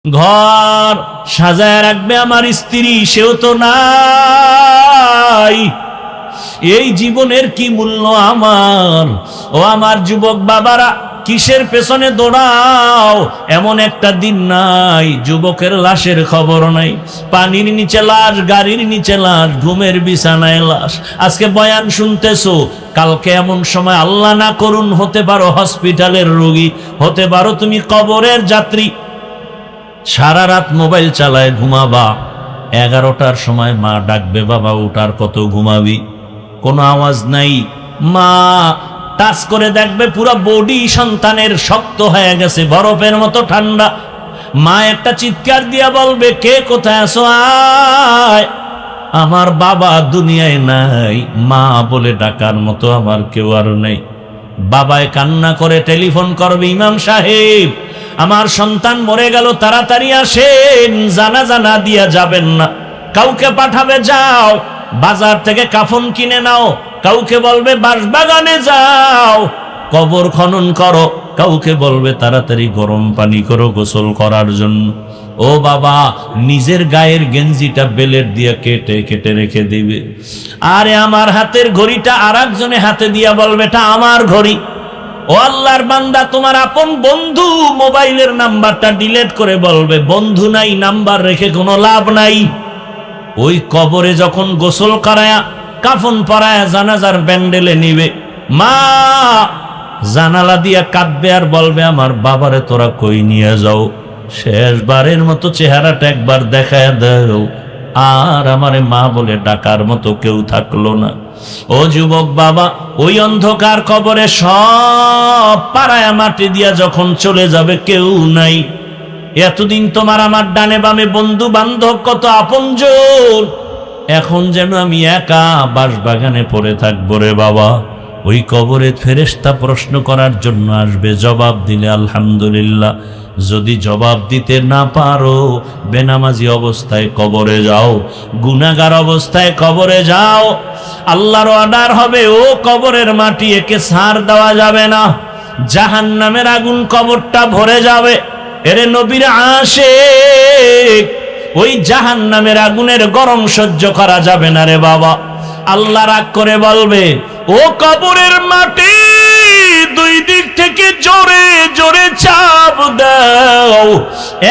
ঘর সাজায় রাখবে আমার স্ত্রী, সেও তো নাই। এই জীবনের কি মূল্য আমার? ও আমার যুবক বাবারা, কিসের পেছনে দৌড়াও? এমন একটা দিন নাই যুবকের লাশের খবর নাই। পানির নিচে লাশ, গাড়ির নিচে লাশ, ঘুমের বিছানায় লাশ। আজকে বয়ান শুনতেছো, কালকে এমন সময় আল্লাহ না করুন হতে পারো হসপিটালের রোগী, হতে পারো তুমি কবরের যাত্রী। সারা রাত মোবাইল চালায় ঘুমাবা, 11টার সময় মা ডাকবে, বাবা উঠার কত ঘুমাবি, কোনো আওয়াজ নাই। মা টাচ করে দেখবে পুরো বডি সন্তানের শক্ত হয়ে গেছে, বরফের মতো ঠান্ডা। মা একটা চিৎকার দিয়া বলবে, কে কোথায় আছো, আয়। আমার বাবা দুনিয়ায় নাই, মা বলে ডাকার মতো আমার কেউ আর নেই। বাবায় কান্না করে টেলিফোন করবে, ইমাম সাহেব আমার সন্তান মরে গেল, তাড়াতাড়ি আসেন, জানাজা না দিয়া যাবেন না। কাউকে পাঠাবে, যাও বাজার থেকে কাফন কিনে নাও। কাউকে বলবে বাঁশবাগানে যাও, কবর খনন করো। কাউকে বলবে তাড়াতাড়ি গরম পানি করো গোসল করার জন্য। ও বাবা, নিজের গায়ের গেঞ্জিটা বেলেট দিয়ে কেটে কেটে রেখে দিবে। আরে আমার হাতের ঘড়িটা আর একজনে হাতে দিয়া বলবে, এটা আমার ঘড়ি। ও আল্লাহর বান্দা, তোমার আপন বন্ধু মোবাইলের নাম্বারটা ডিলিট করে বলবে, বন্ধু নাই, নাম্বার রেখে কোনো লাভ নাই। ওই কবরে যখন গোসল করায়া কাফন পরায়া জানাজার ব্যান্ডেলে নিবে, মা জানালা দিয়া কাঁদবে আর বলবে, আমার বাবারে তোরা কই নিয়ে যাও, শেষবারের মতো চেহারাটা একবার দেখায় দাও। আর আমারে মা বলে ডাকার মতো কেউ থাকলো না। ও যুবক বাবা, ওই অন্ধকার কবরে সব পাড়ায়া মাটি দিয়া যখন চলে যাবে, কেউ নাই। এতদিন তোমার আমার ডানে বামে বন্ধু বান্ধব কত আপনজন, এখন যেন আমি একা বাঁশবাগানে পড়ে থাকবো রে বাবা। ওই কবরে ফেরেশতা প্রশ্ন করার জন্য আসবে, জবাব দিলে আলহামদুলিল্লাহ, যদি জবাব দিতে না পারো বেনামাজি অবস্থায় কবরে যাও, গুনাহগার অবস্থায় কবরে যাও। আল্লাহর অর্ডার হবে, ও কবরের মাটি একে ছাড় দেওয়া যাবে না, জাহান্নামের আগুন কবরটা ভরে যাবে। এরে নবীর আশিক, ওই জাহান্নামের আগুনের গরম সহ্য করা যাবে না রে বাবা। আল্লাহ রাগ করে বলবে, ও কবরের মাটি দুই দিক থেকে জোরে জোরে চাপ দাও।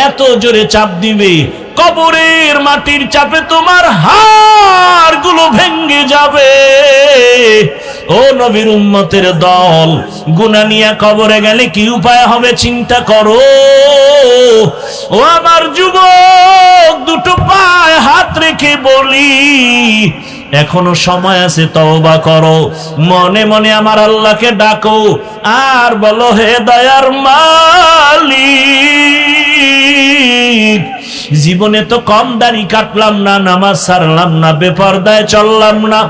এত জোরে চাপ দিবে, কবরের মাটির চাপে তোমার হাড়গুলো ভেঙে যাবে। ও নবীর উম্মতের দল, গুনাহ নিয়ে কবরে গেলে কি উপায় হবে চিন্তা করো। ও আমার যুবক, দুটো পায়ে হাত রেখে বলি, এখনো সময় আছে, তওবা করো। মনে মনে আমার আল্লাহকে ডাকো আর বলো, হে দয়ার মালিক, জীবনে তো কম দাড়ি কাটলাম না, নামাজ ছাড়লাম না, বেপরদায় চললাম না।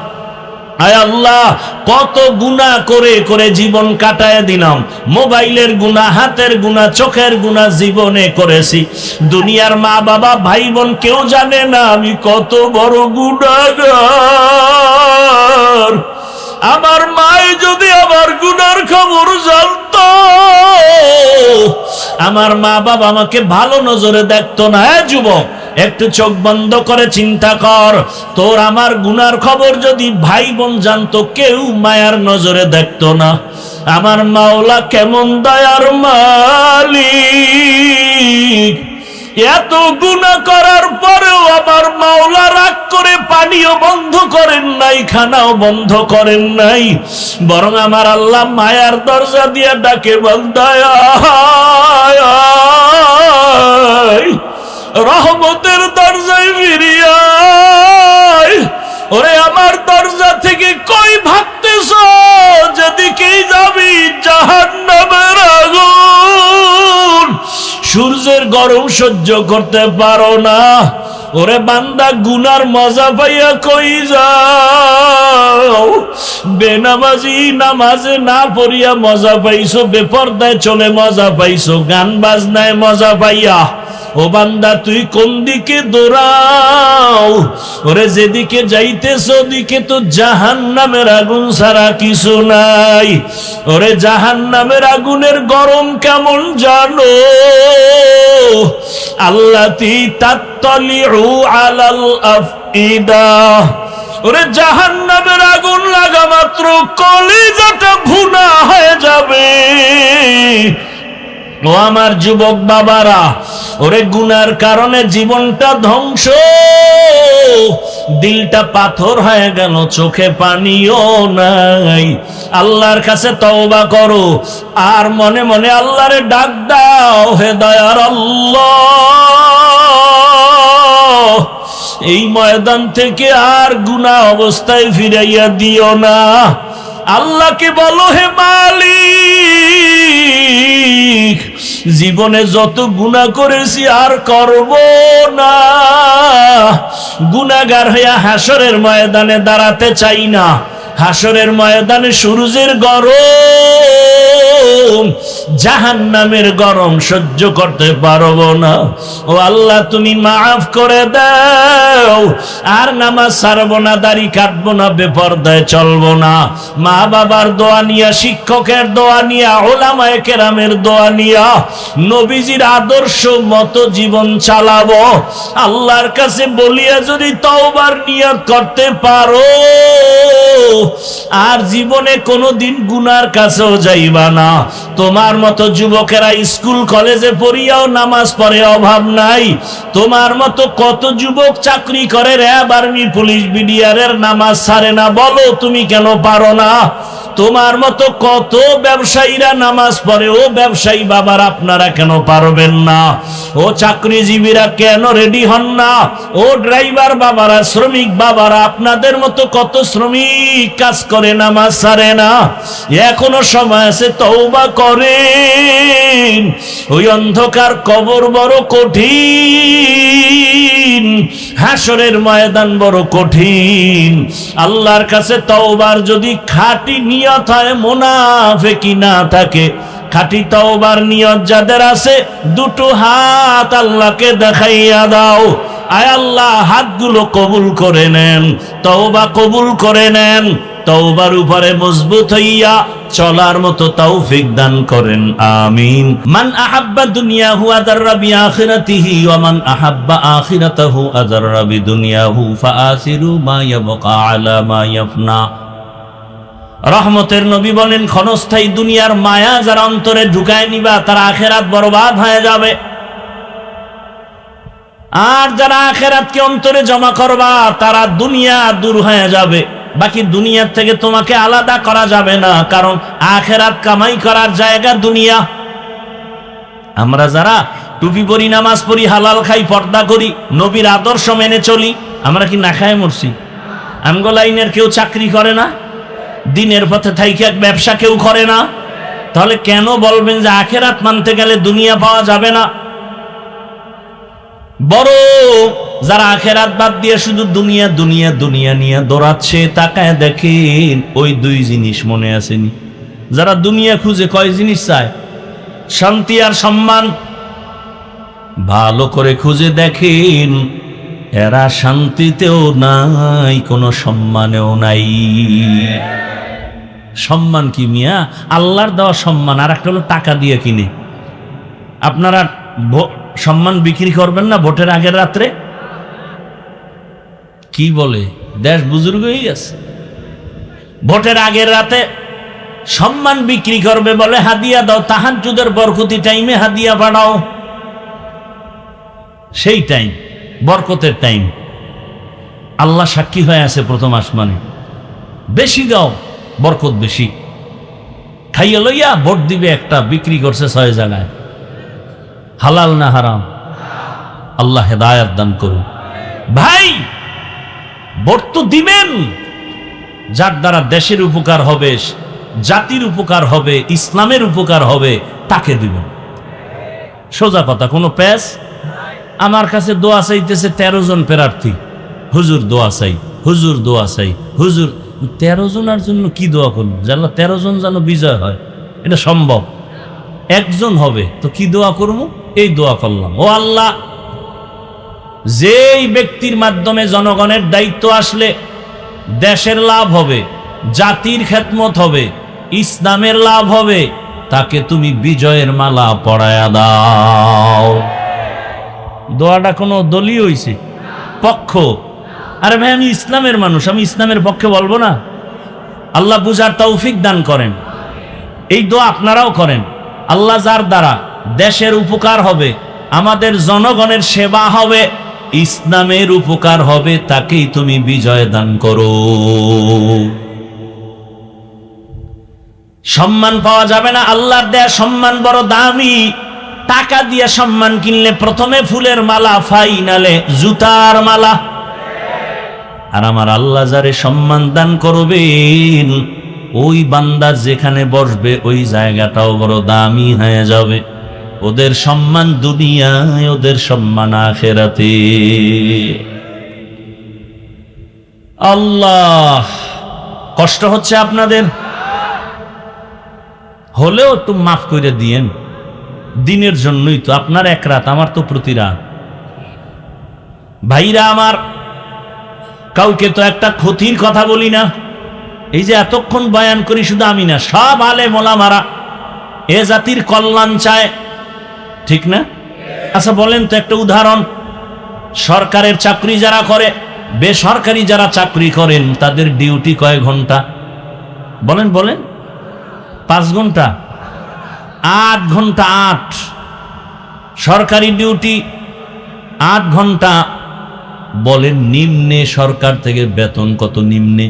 আয় আল্লাহ, কত গুনাহ করে করে জীবন কাটায় দিলাম। মোবাইলের গুনাহ, হাতের গুনাহ, চোখের গুনাহ জীবনে করেছি। দুনিয়ার মা বাবা ভাই বোন কেউ জানে না আমি কত বড় গুনাহগার। আমার মায়ে যদি আমার গুনার খবর জানতো, আমার মা বাবা আমাকে ভালো নজরে দেখতো না। হ্যাঁ যুবক, একটু চোখ বন্ধ করে চিন্তা কর, তোর আমার গুনার খবর যদি ভাই বোন জানতো, কেউ মায়ার নজরে দেখতো না। আমার মাওলা কেমন দয়ার মালিক, এত গুনাহ করার পরেও আমার মাওলা রাগ করে পানিও বন্ধ করেন নাই, খানাও বন্ধ করেন নাই, বরং আমার আল্লাহ মায়ার দরজা দিয়ে ডাকে, বান্দায়া রহমতের দরজায় ফিরিয়ে আয়। ওরে আমার দরজা থেকে কই ভাগতেছ, যেদিকেই যাবি জাহান্নামের আগুন। সূর্যের গরম সহ্য করতে পারো না, ওরে বান্দা গুনার মজা পাইয়া কই যাও। বেনামাজি নামাজে না পড়িয়া মজা পাইছো, বেপরদায় চলে মজা পাইছো, গান বাজনায় মজা পাইয়া ও বান্দা তুই কোন দিকে দৌড়াও, ওরে যেদিকে যাইতেছ ওদিকে তো জাহান্নামের আগুন ছাড়া কিছু নাই। ওরে জাহান্নামের আগুনের গরম কেমন জানো? আল্লাতী তাত্তালিউ আলাল আফইদা, ওরে জাহান্নামের আগুন লাগা মাত্র কলিজাটা ভুনা হয়ে যাবে। ও আমার যুবক বাবারা, ওরে গুনার কারণে জীবনটা ধ্বংস, দিলটা পাথর হয়ে গেল, চোখে পানিও নাই। আল্লাহর কাছে তওবা করো আর মনে মনে আল্লাহরে ডাক দাও, হে দয়ার আল্লাহ, এই ময়দান থেকে আর গুনাহ অবস্থায় ফিরাইয়া দিও না। আল্লাহকে বলো, হে মালিক, জীবনে যত গুনাহ করেছি আর করব না। গুনাহগার হইয়া হাসরের ময়দানে দাঁড়াতে চাই না। হাসরের ময়দানে সূর্যের গরম, জাহান্নামের গরম সহ্য করতে পারবো না। ও আল্লাহ, তুমি মাফ করে দাও। আর নামাজ ছাড়বো না, দাড়ি কাটবো না, বেপরদায় চলবো না। মা বাবার দোয়া নিয়া, শিক্ষকের দোয়া নিয়া, ওলামায়ে কেরামের দোয়া নিয়া নবীজির আদর্শ মতো জীবন চালাবো। আল্লাহর কাছে বলিয়া যদি তওবার নিয়ত করতে পারো, আর জীবনে কোনোদিন গুনার কাছেও যাইবা না। তোমার মতো যুবকেরা স্কুল কলেজে পড়িয়াও নামাজ পড়ে, অভাব নাই। তোমার মতো কত যুবক চাকরি করে, র্যাব, আর্মি, পুলিশ, বিডিআরের নামাজ ছাড়ে না। বলো তুমি কেন পারো না? তোমার মতো কত ব্যবসায়ীরা নামাজ পড়ে, ও ব্যবসায়ী বাবার আপনারা কেন পারবেন না? ও চাকরিজীবীরা কেন রেডি হন না? ও ড্রাইভার বাবারা, শ্রমিক বাবারা, আপনাদের মতো কত শ্রমিক কাজ করে, নামাজ ছাড়ে না। এখনো সময় আছে, তওবা করেন। ওই অন্ধকার কবর বড় কঠিন, হাসরের ময়দান বড় কঠিন। আল্লাহর কাছে তওবার যদি খাঁটি নিয়ত হয়, মুনাফিকি না থাকে, খাঁটি তওবার নিয়ত যাদের আছে, দুটো হাত আল্লাহকে দেখাইয়া দাও। আয় আল্লাহ, হাতগুলো কবুল করে নেন, তওবা কবুল করে নেন। তওবার উপরে মজবুত হইয়া চলার মতো তৌফিক দান করেন, আমিন। মান আহাব্বা দুনিয়াহু আদাররা বিআখিরাতিহি ওয়া মান আহাব্বা আখিরাতাহু আদাররা বিদুনিয়াহু ফাআসিরু মা ইয়াবকা আলা মা ইয়াফনা। রহমতের নবী বলেন, ক্ষণস্থায়ী দুনিয়ার মায়া যারা অন্তরে ঢুকায় নিবা, তার আখিরাত বরবাদ হয়ে যাবে। আর যারা আখিরাতকে অন্তরে জমা করবা, তারা দুনিয়া দূর হয়ে যাবে। বাকি দুনিয়ার থেকে তোমাকে আলাদা করা যাবে না, কারণ আখিরাত কামাই করার জায়গা দুনিয়া। আমরা যারা টুপি পরি, নামাজ পড়ি, হালাল খাই, পর্দা করি, নবীর আদর্শ মেনে চলি, আমরা কি না খায় মরছি? আমগো লাইনের কেউ চাকরি করে না, দিনের পথে থাইকে ব্যবসা কেউ করে না। তাহলে কেন বলবেন যে আখিরাত মানতে গেলে দুনিয়া পাওয়া যাবে না? বড় যারা আখিরাত বাদ দিয়ে শুধু দুনিয়া দুনিয়া দুনিয়া নিয়ে দৌড়াচ্ছে, তাকায় দেখেন ওই দুই জিনিস মনে আসেনি। যারা দুনিয়া খুঁজে কয় জিনিস চায়? শান্তি আর সম্মান। ভালো করে খুঁজে দেখেন, এরা শান্তিতেও নাই, কোনো সম্মানেও নাই। সম্মান কি মিয়া? আল্লাহর দেওয়া সম্মান, আর একটা হলো টাকা দিয়ে কিনে। আপনারা সম্মান বিক্রি করবেন না ভোটের আগের রাত্রে? কি বলে, দেশ বুজুর্গ হয়ে গেছে। ভোটের আগের রাতে সম্মান বিক্রি করবে বলে, হাদিয়া দাও, তাহাজ্জুদের বরকতি টাইমে হাদিয়া পাঠাও। সেই টাইম বরকতের টাইম, আল্লাহ সাক্ষী হয়ে আছে প্রথম আসমানে। বেশি দাও, বরকত বেশি। খাইয়া লইয়া ভোট দিবে একটা, বিক্রি করছে 6 জায়গায়। হালাল না হারাম? আল্লাহ হেদায়েত দান করুন। ভাই, ভোট তো দিবেন যার দ্বারা দেশের উপকার হবে, জাতির উপকার হবে, ইসলামের উপকার হবে, তাকে দিবেন। সোজা কথা, কোনো প্যাস। আমার কাছে দোয়া চাইতেছে 13 জন প্রার্থী, হুজুর দোয়া চাই, হুজুর দোয়া চাই, হুজুর। 13 জনের জন্য কি দোয়া করুন? যেন 13 জন যেন বিজয় হয়, এটা সম্ভব। একজন হবে তো কি দোয়া করবো? এই দোয়া করলাম, ও আল্লাহ, যেই ব্যক্তির মাধ্যমে জনগণের দায়িত্ব আসলে দেশের লাভ হবে, জাতির খেদমত হবে, ইসলামের লাভ হবে, তাকে তুমি বিজয়ের মালা পরায়া দাও। দোয়াটা কোনো দলীয় হইছে পক্ষ? আরে ভাই, আমি ইসলামের মানুষ, আমি ইসলামের পক্ষে বলবো না? আল্লাহ বুঝার তৌফিক দান করেন। এই দোয়া আপনারাও করেন। আল্লাহ যার দ্বারা দেশের উপকার হবে, আমাদের জনগণের সেবা হবে, ইসলামের উপকার হবে, তাকেই তুমি বিজয় দান করো। সম্মান পাওয়া যাবে না, আল্লাহর দেয়া সম্মান বড় দামি। টাকা দিয়ে সম্মান কিনলে প্রথমে ফুলের মালা, ফাইনালে জুতার মালা। আর আমার আল্লাহ যারে সম্মান দান করবেন, ওই বান্দা যেখানে বসবে ওই জায়গাটাও বড় দামি হয়ে যাবে। ওদের সম্মান দুনিয়ায়, ওদের সম্মান আখিরাতে। আল্লাহ, কষ্ট হচ্ছে আপনাদের, হলেও একটু মাফ করে দিয়েন। দিনের জন্যই তো, আপনার এক রাত, আমার তো প্রতি রাত। ভাইরা আমার, কাউকে তো একটা ক্ষতির কথা বলি না। এই যে এতক্ষণ বয়ান করি, শুধু আমি না, সব আলেম ওলামারা এ জাতির কল্যাণ চায়, ঠিক না? আচ্ছা বলেন তো একটা উদাহরণ, সরকারের চাকরি যারা করে, বেসরকারি যারা চাকরি করেন, তাদের ডিউটি কয় ঘন্টা? বলেন বলেন। 5 ঘন্টা? 8 ঘন্টা। 8 সরকারি ডিউটি, 8 ঘন্টা। বলেন নিম্নে সরকার থেকে বেতন কত? নিম্নে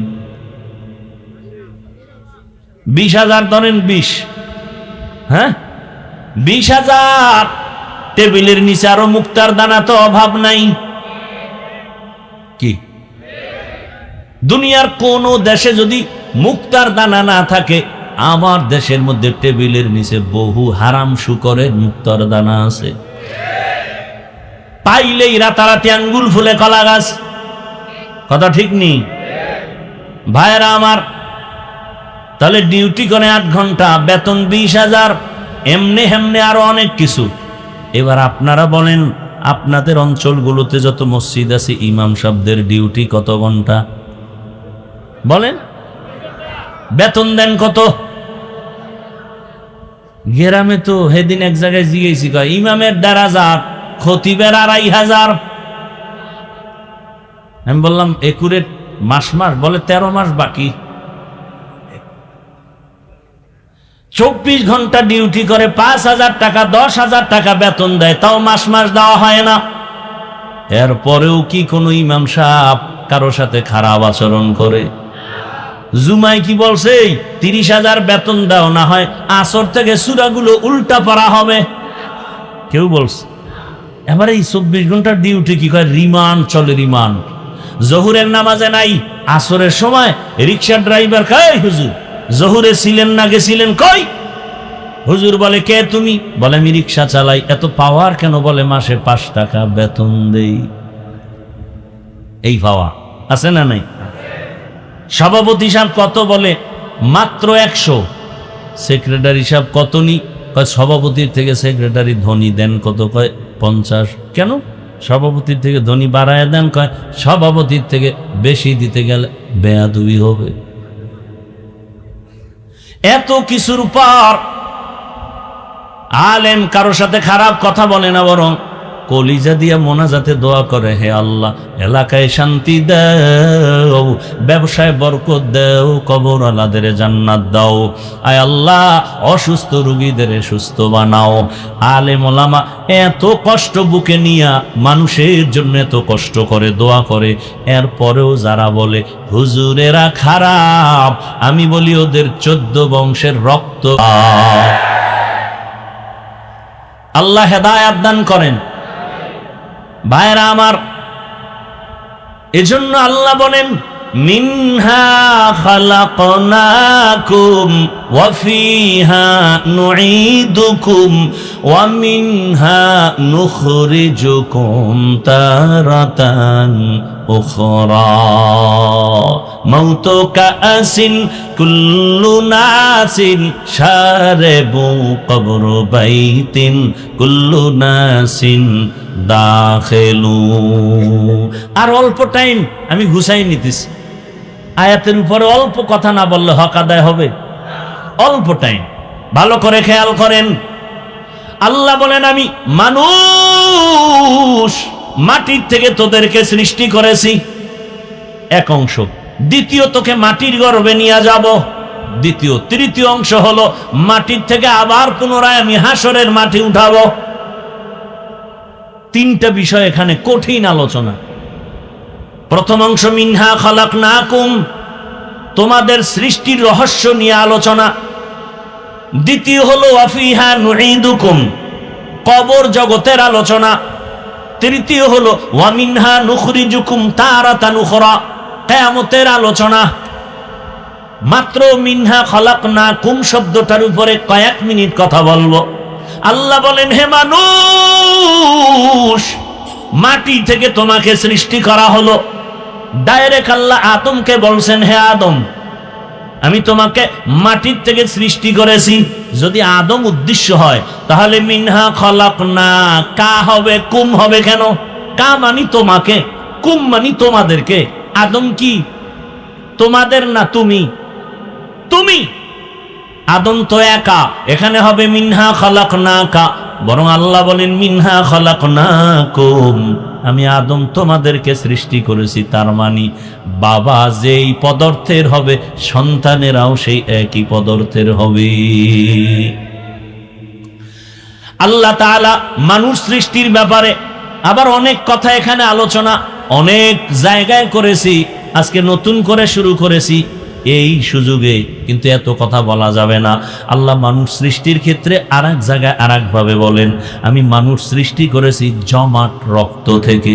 20,000 ধরেন, 20, হ্যাঁ 20,000। টেবিলের নিচে আরো মুক্তার দানা তো অভাব নাই কি? দুনিয়ার কোন দেশে যদি মুক্তার দানা না থাকে, আমার দেশের মধ্যে টেবিলের নিচে বহু হারাম শুকরের মুক্তার দানা আছে। পাইলেই রাতারাতি আঙ্গুল ফুলে কলা গাছ। কথা ঠিক নেই ভাইরা আমার? তাহলে ডিউটি করে 8 ঘন্টা, বেতন 20,000, এমনে হেমনে আরো অনেক কিছু। এবার আপনারা বলেন, আপনাদের অঞ্চলগুলোতে যত মসজিদ আছে, ইমাম সাহেবদের ডিউটি কত ঘন্টা? বলেন, বেতন দেন কত? গ্রামে তো সেদিন এক জায়গায় জিজ্ঞেসি, কয় ইমামের 1,500, খতিবের 2,500। আমি বললাম একুরেট মাস? বলে 13 মাস বাকি। 24 ঘন্টা ডিউটি করে, 5,000 টাকা, 10,000 টাকা বেতন দেয়, তাও মাস দেওয়া হয় না। এরপরেও কি কোনো ইমাম সাহেব কারো সাথে খারাপ আচরণ করে? জুমায় কি বলছে? 30,000 বেতন দাও, না হয় আসর থেকে সূরাগুলো উল্টা পড়া হবে। কেউ বলছে? এবারে এই 24 ঘন্টার ডিউটি কি কয়? রিমান্ড চলে, রিমান্ড। জহুরের নামাজে নাই, আসরের সময় রিক্সা ড্রাইভার কয়, হুজুর জহুরে ছিলেন না, গেছিলেন কই? হুজুর বলে, কে তুমি? বলে, আমি রিক্সা চালাই। এত পাওয়ার কেন? বলে, মাসে 5 টাকা বেতন দেই। এই পাওয়া আছে না নাই? সভাপতি সাহেব কত? বলে মাত্র 100। সেক্রেটারি সাহেব কত নি? কয় সভাপতির থেকে সেক্রেটারি ধনী, দেন কত? কয় 50। কেন? সভাপতির থেকে ধনী বাড়ায় দেন। কয় সভাপতির থেকে বেশি দিতে গেলে বেয়াদবি হবে। এত কিছুর পর আলেম কারো সাথে খারাপ কথা বলে না, বরং কলিজা দিয়া মোনাজাতে দোয়া করে, হে আল্লাহ, এলাকায় শান্তি দাও, ব্যবসায় বরকত দাও, কবর আলাদের জান্নাত দাও, আয় আল্লাহ অসুস্থ রোগীদের সুস্থ বানাও। আলেম ওলামা এত কষ্ট বুকে নিয়া মানুষের জন্য এত কষ্ট করে দোয়া করে, এরপরেও যারা বলে হুজুরেরা খারাপ, আমি বলি ওদের 14 বংশের রক্ত। আল্লাহ হেদায়েত দান করেন। ভাইরা আমার, এজন্য আল্লাহ বলেন, মিনহা খালাকনাকুম ওয়া ফিহা নুঈদুকুম ওয়া মিনহা নুখরিজুকুম তারাতান উখরা মাউতু কাসিন কুল্লু নাসিন শারিবু কবরু বাইতিন কুল্লু নাসিন দাখিলু। আর অল্প টাইম আমি ঘুষাই নিতেছি, আয়াতের উপরে অল্প কথা না বললে হক আদায় হবে? অল্প টাইম, ভালো করে খেয়াল করেন। আল্লাহ বলেন আমি মানুষ মাটির থেকে তোদেরকে সৃষ্টি করেছি, এক অংশ। দ্বিতীয়, তোকে মাটির গর্ভে নিয়ে যাব, দ্বিতীয়। তৃতীয় অংশ হলো মাটির থেকে আবার পুনরায় আমি হাসরের মাটি উঠাবো। তিনটা বিষয় এখানে কঠিন আলোচনা। প্রথম অংশ মিনহা খালাকনাকুম, তোমাদের সৃষ্টির রহস্য নিয়ে আলোচনা। দ্বিতীয় হলো ওয়াফিহা নুঈদুকুম, কবর জগতের আলোচনা। তৃতীয় হলো ওয়া মিনহা নুখরিজুকুম তারাতান উখরা, কিয়ামতের আলোচনা। মাত্র মিনহা খালাকনাকুম শব্দটার উপরে কয়েক মিনিট কথা বলবো। আল্লাহ বলেন হে মানুষ, মাটি থেকে তোমাকে সৃষ্টি করা হলো। ডাইরেক্ট আল্লাহ আদমকে বলছেন হে আদম, আমি তোমাকে মাটির থেকে সৃষ্টি করেছি। যদি আদম উদ্দেশ্য হয় তাহলে মিনহা খলাকনা কা হবে, কুম হবে কেন? কা মানি তোমাকে, কুম মানি তোমাদেরকে। আদম কি তোমাদের না তুমি? তুমি। আদম তো একা, এখানে হবে মিনহা খলাকনাকা। বরং আল্লাহ বলেন মিনহা খলাকনাকুম, আমি আদম তোমাদেরকে সৃষ্টি করেছি। তার মানে বাবা যেই পদার্থের হবে সন্তানেরাও সেই একই পদার্থের হবে। আল্লাহ তাআলা মানুষ সৃষ্টির ব্যাপারে আবার অনেক কথা এখানে আলোচনা অনেক জায়গায় করেছি, আজকে নতুন করে শুরু করেছি এই সুযোগে, কিন্তু এত কথা বলা যাবে না। আল্লাহ মানুষ সৃষ্টির ক্ষেত্রে আর এক জায়গায় আর একভাবে বলেন, আমি মানুষ সৃষ্টি করেছি জমাট রক্ত থেকে।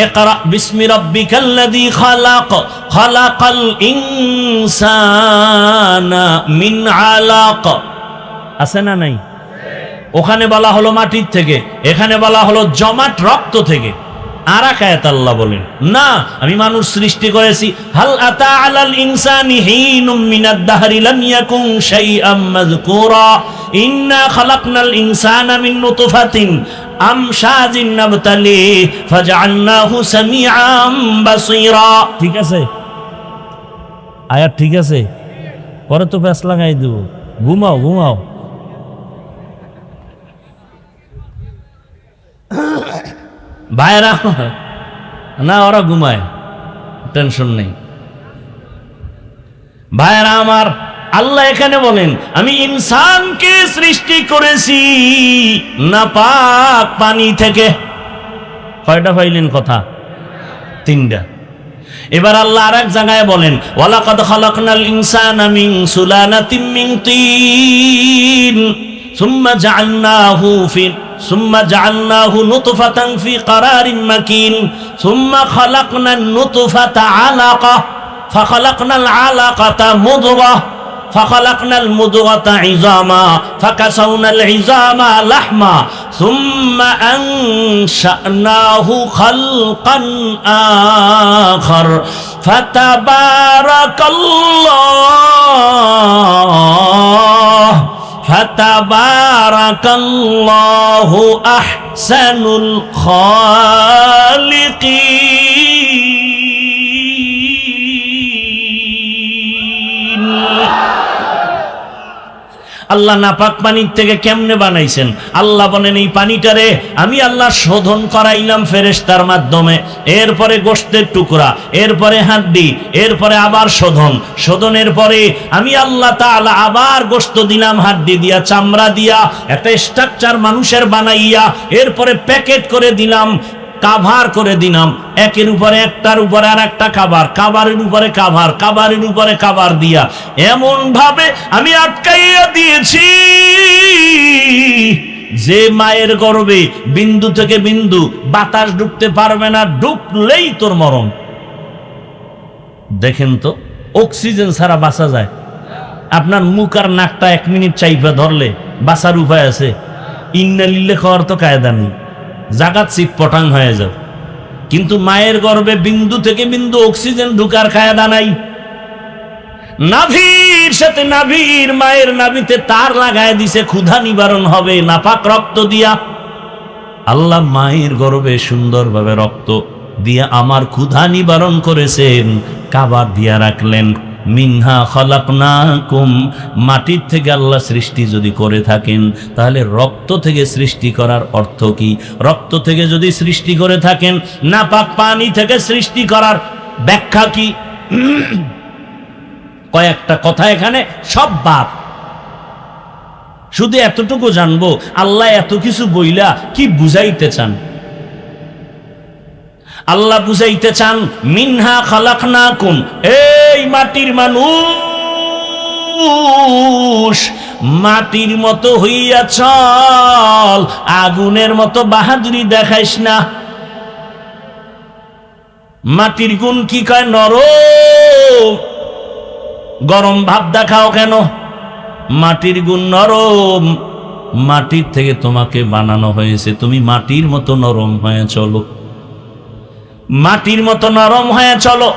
ইকরা বিসমি রাব্বিকাল্লাযী খালাক, খালাকাল ইনসানা মিন আলাক। আছে না নাই? ওখানে বলা হলো মাটির থেকে, এখানে বলা হলো জমাট রক্ত থেকে। আর এক আয়াত আল্লাহ বলেন না, আমি মানুষ সৃষ্টি করেছি হাল আতা আলাল ইনসানি হিনুম মিনাদ দাহরি লাম ইয়াকুন শাইআম মাযকুরা ইন্না খালাকনাল ইনসানা মিন নুতফাতিন আমশাজিন নাবতালি ফাজআলনাহু সামিআম বাসীরা। ঠিক আছে আয়াত? ঠিক আছে, পরে তো ব্যাস লাগাই দেব। ঘুমাও ঘুমাও। ভাইরা না, ওরা ঘুমায়, টেনশন নেই। ভাইরা আমার, আল্লাহ এখানে বলেন আমি ইনসানকে সৃষ্টি করেছি নাপাক পানি থেকে। কয়টা পাইলেন কথা? তিনটা। এবার আল্লাহ আর এক জায়গায় বলেন ওয়ালাকাদ খালাকনাল ইনসানা মিন সুলালাতিন মিন তিন সুম্মা জাআলনাহু নুতফাতান ফি ক্বারারিন মাকিন সুম্মা খালাকনান নুতফাতা আলাকা ফাখালাকনাল আলাকাতা মুদগাহ ফাখালাকনাল মুদগাতা ইযামা ফাকাসাউনাল ইযামা লাহমা সুম্মা আনশানাহু খালকান আখার ফাতাবারাকাল্লাহু আহসানুল খালিকিন। আল্লাহ নাপাক পানির থেকে কেমনে বানাইছেন? আল্লাহ বলেন এই পানিটারে আমি আল্লাহ শোধন করাইলাম ফেরেশতার মাধ্যমে, এরপরে গোশতের টুকরা, এরপরে হাড্ডি, এরপরে আবার শোধনের পরে আমি আল্লাহ তাআলা আবার গোশত দিলাম, হাড্ডি দিয়া, চামড়া দিয়া, একটা স্ট্রাকচার মানুষের বানাইয়া, এরপরে প্যাকেট করে দিলাম, কাভার করে দিলাম, একের উপরে একটার উপরে আর একটা কাভার, কাভারের উপরে কাভার, কাভারের উপরে কাভার দিয়া এমন ভাবে আমি আটকাইয়া দিয়েছি যে মায়ের গর্ভে বিন্দু থেকে বিন্দু বাতাস ঢুকতে পারবে না, ঢুকলেই তোর মরণ। দেখেন তো, অক্সিজেন ছাড়া বাঁচা যায়? আপনার মুখ আর নাকটা 1 মিনিট চাইপা ধরলে বাঁচার উপায় আছে? ইন্নালিল্লাহ খাওয়ার তো কায়দা নেই, জাগাত চিৎপটাং হয়ে যাও। কিন্তু মায়ের গর্ভে বিন্দু থেকে বিন্দু অক্সিজেন ঢুকার কায়দা নাই। নাভির সাথে নাভির, মায়ের নাভিতে তার লাগায় দিছে, ক্ষুধা নিবারণ হবে নাপাক রক্ত দিয়া। আল্লাহ মায়ের গর্ভে সুন্দরভাবে রক্ত দিয়া আমার ক্ষুধা নিবারণ করেছেন, কাবার দিয়া রাখলেন। মিনহা খালাকনাকুম, মাটির থেকে আল্লাহ সৃষ্টি যদি করে থাকেন তাহলে রক্ত থেকে সৃষ্টি করার অর্থ কি? রক্ত থেকে যদি সৃষ্টি করে থাকেন, নাপাক পানি থেকে সৃষ্টি করার ব্যাখ্যা কি? কয়েকটা কথা এখানে সব বাদ। শুধু এতটুকু জানবো, আল্লাহ এত কিছু বইলা কি বুঝাইতে চান? আল্লাহ বুঝাইতে চান মিনহা খালাকনাকুম, এই মাটির মানুষ, মাটির মতো হইয়া চল, আগুনের মতো বাহাদুরি দেখাইস না। মাটির গুণ কি কয়? নরম। গরম ভাব দেখাও কেন? মাটির গুণ নরম, মাটির থেকে তোমাকে বানানো হয়েছে, তুমি মাটির মতো নরম হয়ে চলো, মাটির মতো নরম হয়ে চলো।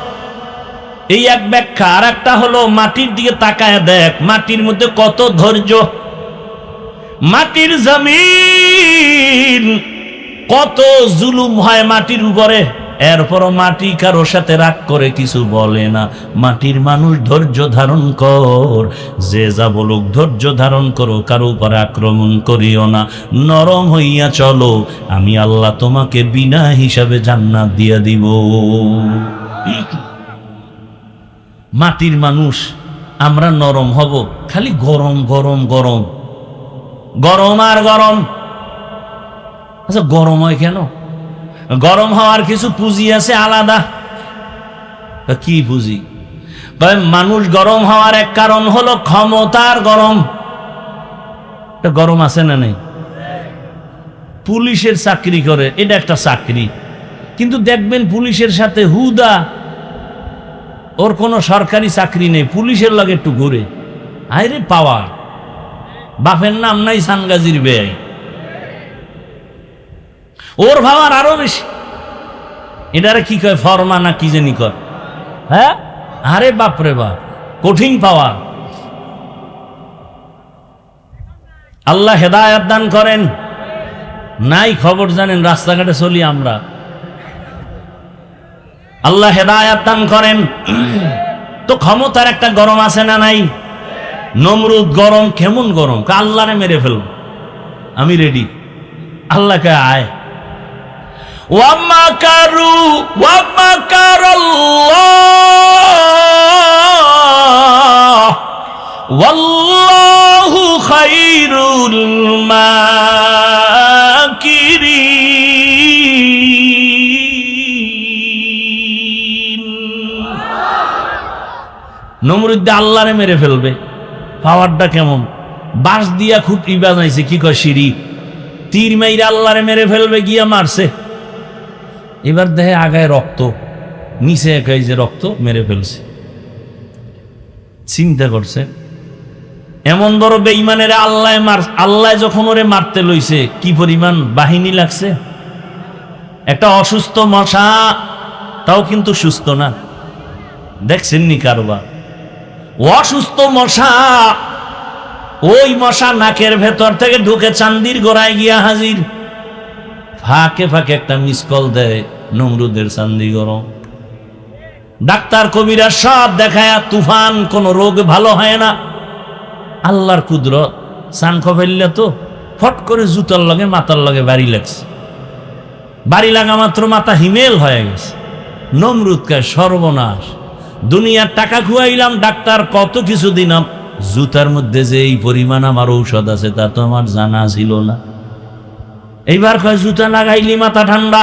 এই এক ব্যাখ্যা। আর একটা হলো মাটির দিকে তাকায় দেখ, মাটির মধ্যে কত ধৈর্য। মাটির জমিন, কত জুলুম হয় মাটির উপরে, এরপরও মাটি কারো সাথে রাগ করে কিছু বলে না। মাটির মানুষ ধৈর্য ধারণ কর, যে যা বলুক ধৈর্য ধারণ করো, কারো উপরে আক্রমণ করিও না, নরম হইয়া চলো, আমি আল্লাহ তোমাকে বিনা হিসাবে জান্নাত দিয়া দিব। মাটির মানুষ আমরা নরম হব, খালি গরম গরম গরম গরম আর গরম। আচ্ছা গরম হয় কেন? গরম হওয়ার কিছু পুঁজি আছে আলাদা। কি পুঁজি? মানুষ গরম হওয়ার এক কারণ হলো ক্ষমতার গরম। গরম আছে না নেই? পুলিশের চাকরি করে, এটা একটা চাকরি, কিন্তু দেখবেন পুলিশের সাথে হুদা ওর কোনো সরকারি চাকরি নেই, পুলিশের লাগে একটু ঘুরে, আরে পাওয়ার, বাপের নাম নাই সানগাজির বেয়াই, ওর ভাবার আরো বেশি। এটারে কি কয়, ফরমা না কি জানি কয়? হ্যাঁ, আরে বাপরে বাপ, কঠিন পাওয়ার। আল্লাহ হেদায়েত দান করেন। নাই খবর জানেন, রাস্তাঘাটে চলি আমরা, আল্লাহ হেদায়েত দান করেন। তো ক্ষমতার একটা গরম আছে না নাই? নমরুদ গরম, কেমন গরম? আল্লাহরে মেরে ফেলব, আমি রেডি। আল্লাহকে আয়, ওয়ামাকারু ওয়ামাকারাল্লাহ ওয়াল্লাহু খায়রুল মাকিরিন। নমরুদ আল্লাহরে মেরে ফেলবে, পাওয়ারটা কেমন? বাঁশ দিয়া খুঁটি বানাইছে, কি কয় সিঁড়ি, তীর মাইরা আল্লাহরে মেরে ফেলবে, গিয়া মারছে। এবার দেখে আগায় রক্ত, নিচে একাই যে রক্ত, মেরে ফেলছে। চিন্তা করছে এমন বড় বেঈমানের আল্লাহ যখন ওরে মারতে লইছে, কি পরিমাণ বাহিনী লাগছে। একটা অসুস্থ মশা, তাও কিন্তু সুস্থ না, দেখছেননি কারবার? অসুস্থ মশা, ওই মশা নাকের ভেতর থেকে ঢুকে চান্দির গোড়ায় গিয়া হাজির। ফাঁকে ফাঁকে একটা মিস কল দেয়, নমরুদের চান্দি গরম। ডাক্তার কবিরা সব দেখায় তুফান, কোন রোগ ভালো হয় না। আল্লাহর কুদরত, সানখ ফেললে তো ফট করে জুতার লগে মাথার লগে বাড়ি লাগছে, বাড়ি লাগা মাত্র মাথা হিমেল হয়ে গেছে। নমরুদ কয় সর্বনাশ, দুনিয়ার টাকা খুয়াইলাম, ডাক্তার কত কিছু দিলাম, জুতার মধ্যে যে এই পরিমাণ আমার ঔষধ আছে তা তো আমার জানা ছিল না। এইবার কয় জুতা লাগাইলি মাথা ঠান্ডা।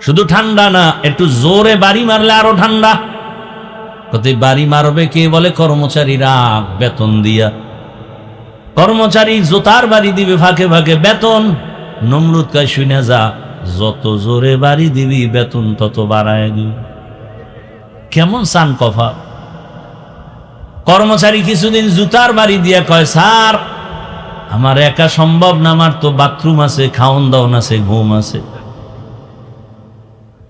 শুধু ঠান্ডা না, একটু জোরে বাড়ি মারলে আরো ঠান্ডা। কত বাড়ি মারবে কে? বলে কর্মচারীরা, বেতন দিয়া। কর্মচারী জোতার বাড়ি দিবে ফাঁকে ফাঁকে, বেতন। নমরুদ কয় শুনে যা, যত জোরে বাড়ি দিবি বেতন তত বাড়ায় দিবি। কেমন সান কফা। কর্মচারী কিছুদিন জুতার বাড়ি দিয়া কয়, স্যার আমার একা সম্ভব না, আমার তো বাথরুম আছে, খাওন দাওন আছে, ঘুম আছে।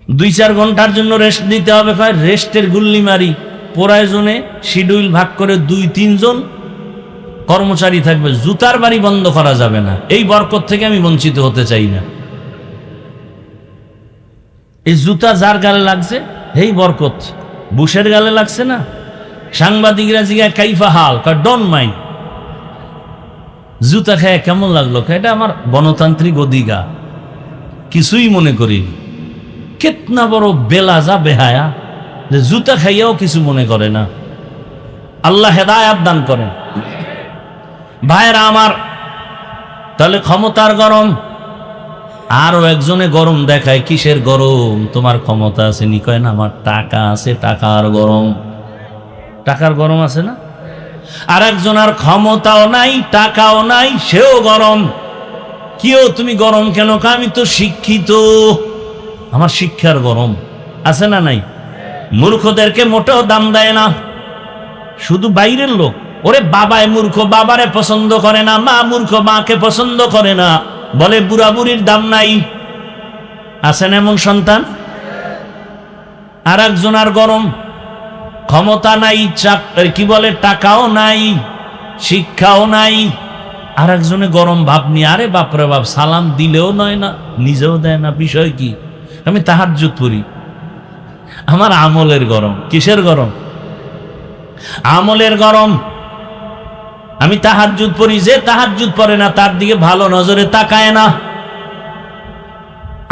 2-4 ঘন্টার জন্য রেস্ট দিতে হবে, রেস্টের গুল্লি মারি। প্রয়োজনে শিডিউল ভাগ করে 2-3 জন কর্মচারী থাকবে, জুতার বাড়ি বন্ধ করা যাবে না। এই বরকত থেকে আমি বঞ্চিত হতে চাই না। এই জুতা যার গালে লাগছে এই বরকত, বুশের গালে লাগছে না। সাংবাদিকরা জিজ্ঞাসা কাইফা হাল, ডোন্ট মাইন্ড। জুতা খায় কেমন লাগলো, এটা আমার গণতান্ত্রিক অধিকার, কিছুই মনে করি। কেতনা বড় বেলাজা বেহায়া যে জুতা খাইয়াও কিছু মনে করে না। আল্লাহ হেদায়াত দান করেন। ভাইরা আমার, তাহলে ক্ষমতার গরম। আরো একজনে গরম দেখায়, কিসের গরম? তোমার ক্ষমতা আছে নি? কয় না, আমার টাকা আছে, টাকার গরম। টাকার গরম আছে না? আর একজন আর ক্ষমতাও নাই, টাকাও নাই, সেও গরম। কিও তুমি গরম কেন? আমি তো শিক্ষিত, আমার শিক্ষার গরম। আছে না নাই? মূর্খদেরকে মোটেও দাম দেয় না, শুধু বাইরের লোক। ওরে বাবায় মূর্খ, বাবারে পছন্দ করে না, মা মূর্খ, মাকে পছন্দ করে না, বলে বুড়া বুড়ির দাম নাই। আছেন এমন সন্তান? আর একজন আর গরম, ক্ষমতা নাই, কি বলে, টাকাও নাই, শিক্ষাও নাই। আর একজনে গরম ভাব নিয়ে, আরে বাপরে বাপ, সালাম দিলেও নয় না, নিজেও দেয় না। বিষয় কি? আমি তাহাজ্জুদ পড়ি, আমার আমলের গরম। কিসের গরম? আমলের গরম। আমি তাহাজ্জুদ পড়ি, যে তাহাজ্জুদ পড়ে না তার দিকে ভালো নজরে তাকায় না।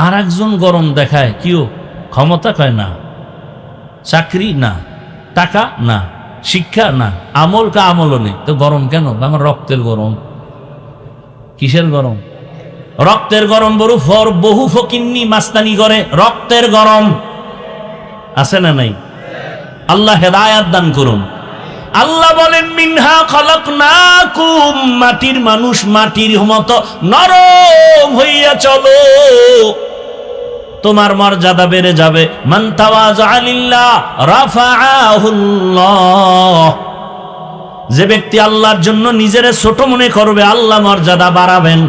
আর একজন গরম দেখায়, কিও? ক্ষমতা কয় না, চাকরি না, টাকা না, শিক্ষা না, আমল কা আমলও নেই, তো গরম কেন? আমার রক্তের গরম। কিসের গরম? রক্তের গরম। বহু ফকিন্নি মাস্তানি করে, রক্তের গরম। আছে না নাই? আল্লাহ হেদায়াত দান করুন। আল্লাহ বলেন, মিনহা খালাকনাকুম, মাটির মানুষ মাটির মতো নরম হইয়া চলো, তোমার মর্যাদা বেড়ে যাবে। মান তাওয়াযা লিল্লাহ রাফাআহুল্লাহ, যে ব্যক্তি আল্লাহর জন্য নিজেরে ছোট মনে করবে, আল্লাহ মর্যাদা বাড়াবেন।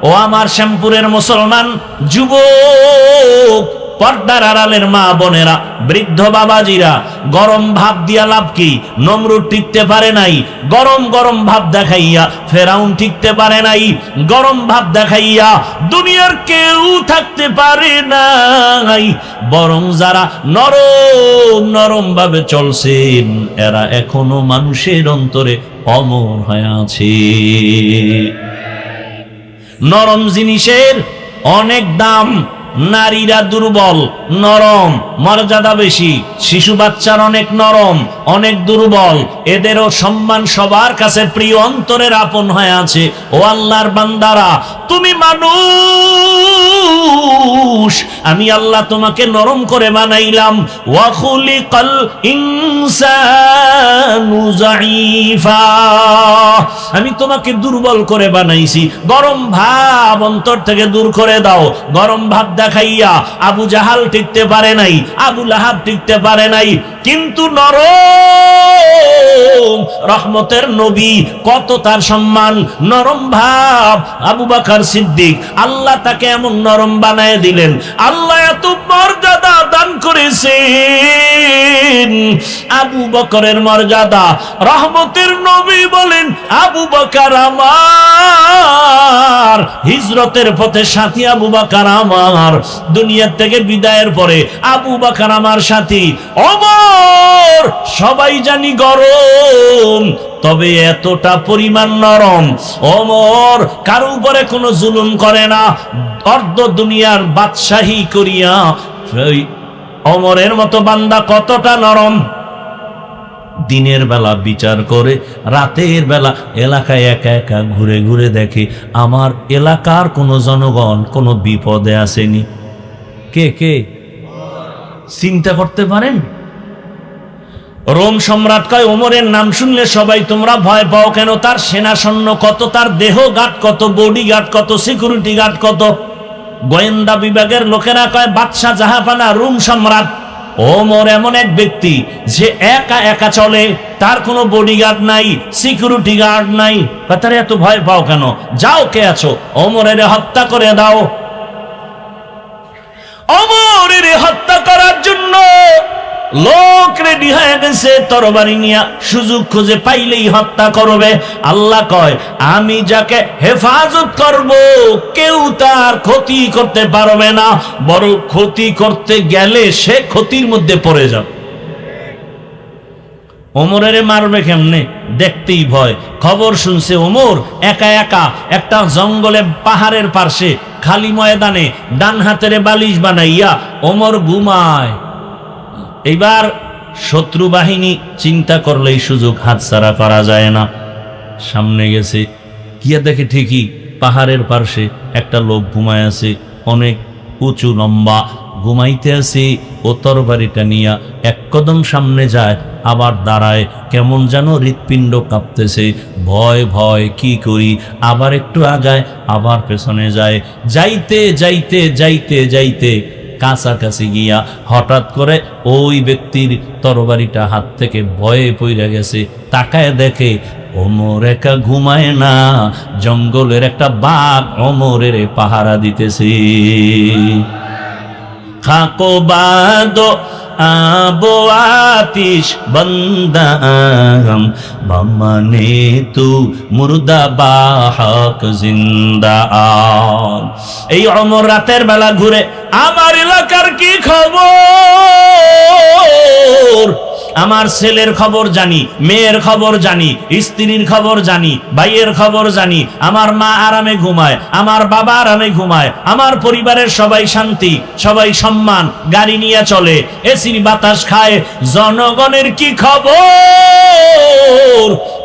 ও আমার শ্যামপুরের মুসলমান যুবক, পর্দার আড়ালের মা বোনেরা, বৃদ্ধ বাবাজিরা, গরম ভাব দিয়া লাভ কি? নমরুদ টিকতে পারে নাই, গরম গরম ভাব দেখাইয়া। ফেরাউন টিকতে পারে নাই, গরম ভাব দেখাইয়া। দুনিয়ার কেউ থাকতে পারে নাই, বরং যারা নরম নরম ভাবে চলছেন, এরা এখনো মানুষের অন্তরে অমর হয়ে আছে। নরম জিনিসের অনেক দাম। নারীরা দুর্বল, নরম, মর্যাদা বেশি। শিশু বাচ্চার অনেক নরম, অনেক দুর্বল, এদেরও সম্মান সবার কাছে প্রিয়, অন্তরের আপন হয়ে আছে। ও আল্লাহর বান্দারা, তুমি মানুষ, আমি আল্লাহ তোমাকে নরম করে বানাইলাম। ওয়া খুলিকাল ইনসানু যায়ীফা, আমি তোমাকে দুর্বল করে বানাইছি। গরম ভাব অন্তর থেকে দূর করে দাও। গরম ভাব দেখাইয়া আবু জাহাল টিকতে পারে নাই, আবু লাহাব টিকতে পারে নাই, কিন্তু নরম রহমতের নবী, কত তার সম্মান। নরম ভাব আবু বকর সিদ্দিক, আল্লাহ তাকে এমন নরম বানায় দিলেন। আল্লাহ এত মর্যাদা দান করেছেন। আবু বকরের মর্যাদা, রহমতের নবী বলেন, আবু বকর আমার, হিজরতের পথে সাথী আবু বকর আমার, দুনিয়া থেকে বিদায়ের পরে আবু বকর আমার সাথী। ওমর সবাই জানি গরম, তবে এতটা পরিমাণ নরম। ওমর কারো উপরে কোনো জুলুম করে না, অর্ধ দুনিয়ার বাদশাহী করিয়া। ওমরের মতো বান্দা কতটা নরম। দিনের বেলা বিচার করে, রাতের বেলা এলাকায় একা একা ঘুরে ঘুরে দেখে আমার এলাকার কোনো জনগণ কোনো বিপদে আসেনি। কে কে চিন্তা করতে পারেন? রোম সম্রাট কয়, ওমরের নাম শুনলে সবাই তোমরা ভয় পাও কেন? তার সেনা সৈন্য কত, তার দেহ গার্ড কত, বডি গার্ড কত, সিকিউরিটি গার্ড কত। গোয়েন্দা বিভাগের লোকেরা কয়, বাদশাহ জাহাপানা রোম সম্রাট। ওমর এমন এক ব্যক্তি যে একা একা চলে, তার কোনো বডিগার্ড নাই, সিকিউরিটি গার্ড নাই। তার এত ভয় পাও কেন? যাও, কে আছো? ওমরের হত্যা করে দাও। ওমরের হত্যা করার জন্য লোক রেডি হয়ে গেছে, তরবারি নিয়ে সুযোগ খুঁজে পাইলেই হত্যা করবে। আল্লাহ কয়, আমি যাকে হেফাজত করব কেউ তার ক্ষতি করতে পারবে না, বড় ক্ষতি করতে গেলে সে ক্ষতির মধ্যে পড়ে যাবে। ওমরের মারবে কেমনে দেখতেই ভয়। খবর শুনছে ওমর একা একা একটা জঙ্গলে পাহাড়ের পাশে খালি ময়দানে ডান হাতের বালিশ বানাইয়া ওমর ঘুমায়। এইবার শত্রু বাহিনী চিন্তা করলেই সুযোগ হাতছাড়া করা যায় না। সামনে গেছে, গিয়া দেখে ঠিকই পাহাড়ের পাশে একটা লোক ঘুমায় আছে, অনেক উঁচু লম্বা ঘুমাইতে আছে। ও তরবারিটা নিয়া এক কদম সামনে যায়, আবার দাঁড়ায়, কেমন যেন হৃৎপিণ্ড কাঁপতেছে। ভয় ভয় কি করি, আবার একটু আগায়, আবার পেছনে যায়। যাইতে যাইতে যাইতে যাইতে কাছাকাছি গিয়া হঠাৎ করে ওই ব্যক্তির তরবারিটা হাত থেকে ভয়ে পড়ে গেছে। তাকায় দেখে ওমর একা ঘুমায় না, জঙ্গলের একটা বাঘ ওমরের পাহারা দিতেছে। খাকো বাদো আবো আতিশ বন্দাম বামানে তু মুর্দা বাহক জিন্দা। এই ওমর রাতের বেলা ঘুরে, আমার এলাকার কি খবর, আমার ছেলের খবর জানি, মেয়ের খবর জানি, স্ত্রীর খবর জানি, ভাইয়ের খবর জানি। আমার মা আরামে ঘুমায়, আমার বাবা আরামে ঘুমায়, আমার পরিবারের সবাই শান্তি, সবাই সম্মান, গাড়ি নিয়ে চলে, এসির বাতাস খায়। জনগণের কি খবর,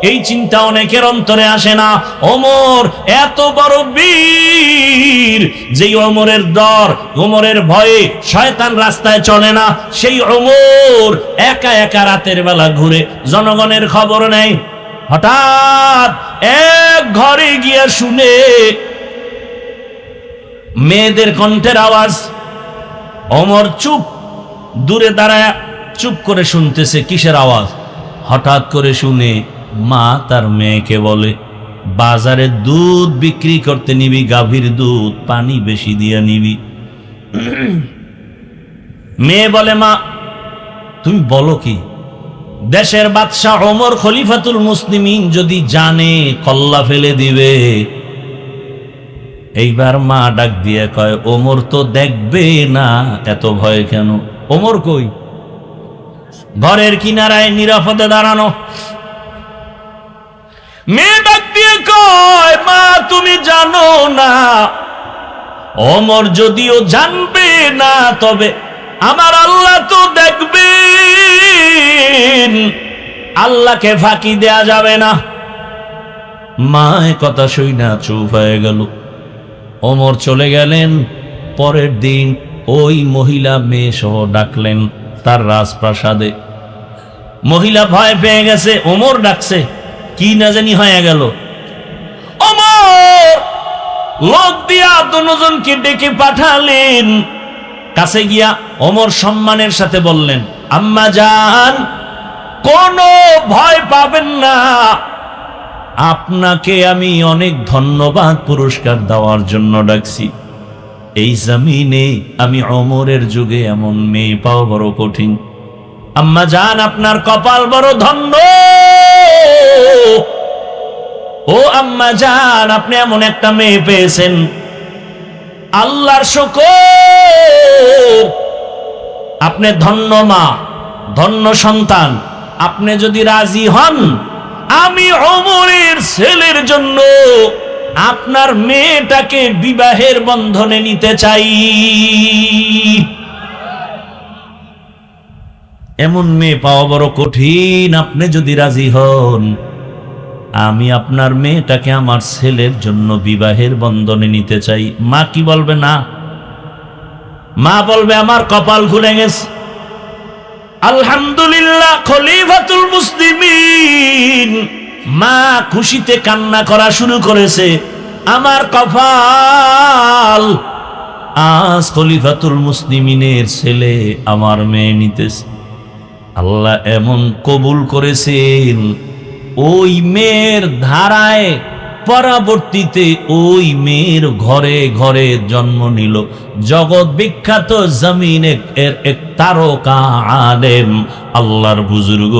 এই চিন্তা অনেকের অন্তরে আসে না। ওমর এত বড় বীর, যেই ওমরের ডর, ওমরের ভয়ে শয়তান রাস্তায় চলে না, সেই ওমর একা একা রাতের বেলা ঘুরে, জনগণের খবর নেই। হঠাৎ এক ঘরে গিয়া শুনে মেয়েদের কণ্ঠের আওয়াজ। ওমর চুপ, দূরে দাঁড়ায় চুপ করে শুনতেছে কিসের আওয়াজ। হঠাৎ করে শুনে মা তার মেয়েকে বলে, বাজারে দুধ বিক্রি করতে নিবি, গাভীর দুধ, পানি বেশি দিয়ে নিবি। মেয়ে বলে, মা তুমি বলো কি, দেশের বাদশাহ ওমর খলিফাতুল মুসলিমিন যদি জানে কল্লা ফেলে দিবে। এইবার মা ডাক দিয়ে কয়, ওমর তো দেখবে না, এত ভয় কেন? ওমর কই? ঘরের কিনারায় নিরাপদে দাঁড়ানো। মেয়ে ডাক দিয়ে কয়, মা তুমি জানো না, ওমর যদিও জানবে না, তবে আমার আল্লাহ তো দেখবেন, আল্লাহকে ফাঁকি দেয়া যাবে না। মা কথা শুই না চুপ হয়ে গেল। ওমর চলে গেলেন। পরের দিন ওই মহিলা মেয়ে সহ ডাকলেন তার রাজপ্রাসাদে। মহিলা ভয় পেয়ে গেছে, ওমর ডাকছে, কি না জানি হয়ে গেল। ওমর লোক দিয়া দুজনকে ডেকে পাঠালেন। কাছে গিয়া ওমর সম্মানের সাথে বললেন, আম্মা জান, কোনো ভয় পাবেন না, আপনাকে আমি অনেক ধন্যবাদ পুরস্কার দেওয়ার জন্য ডাকছি। এই জমিনে আমি ওমরের যুগে এমন মেয়ে পাওয়া বড় কঠিন। আম্মা জান, আপনার কপাল বড় ধন্য। ও আম্মা জান, আপনি এমন একটা মেয়ে পেয়েছেন, আল্লাহর শুকর। আপনি ধন্য মা, ধন্য সন্তান। আপনি যদি রাজি হন, আমি ওমরের ছেলের জন্য আপনার মেয়েটাকে বিবাহের বন্ধনে নিতে চাই। এমন মেয়ে পাওয়া বড় কঠিন। আপনি যদি রাজি হন, আমি আপনার মেয়েটাকে আমার ছেলের জন্য বিবাহের বন্ধনে নিতে চাই। মা কি বলবে? না, মা বলবে আমার কপাল খুলে গেছে। আলহামদুলিল্লাহ, খলিফাতুল মুসলিমিন। মা খুশিতে কান্না করা শুরু করেছে, আমার কপাল, আজ খলিফাতুল মুসলিমিনের ছেলে আমার মেয়ে নিতেছে। আল্লাহ এমন কবুল করেছেন, ওই মেয়ের ধারায় পরবর্তীতে ওই মেয়ের ঘরে ঘরে জন্ম নিল জগৎ বিখ্যাত জমিনে এর এক তারকা আলেম আল্লাহর বুজুর্গ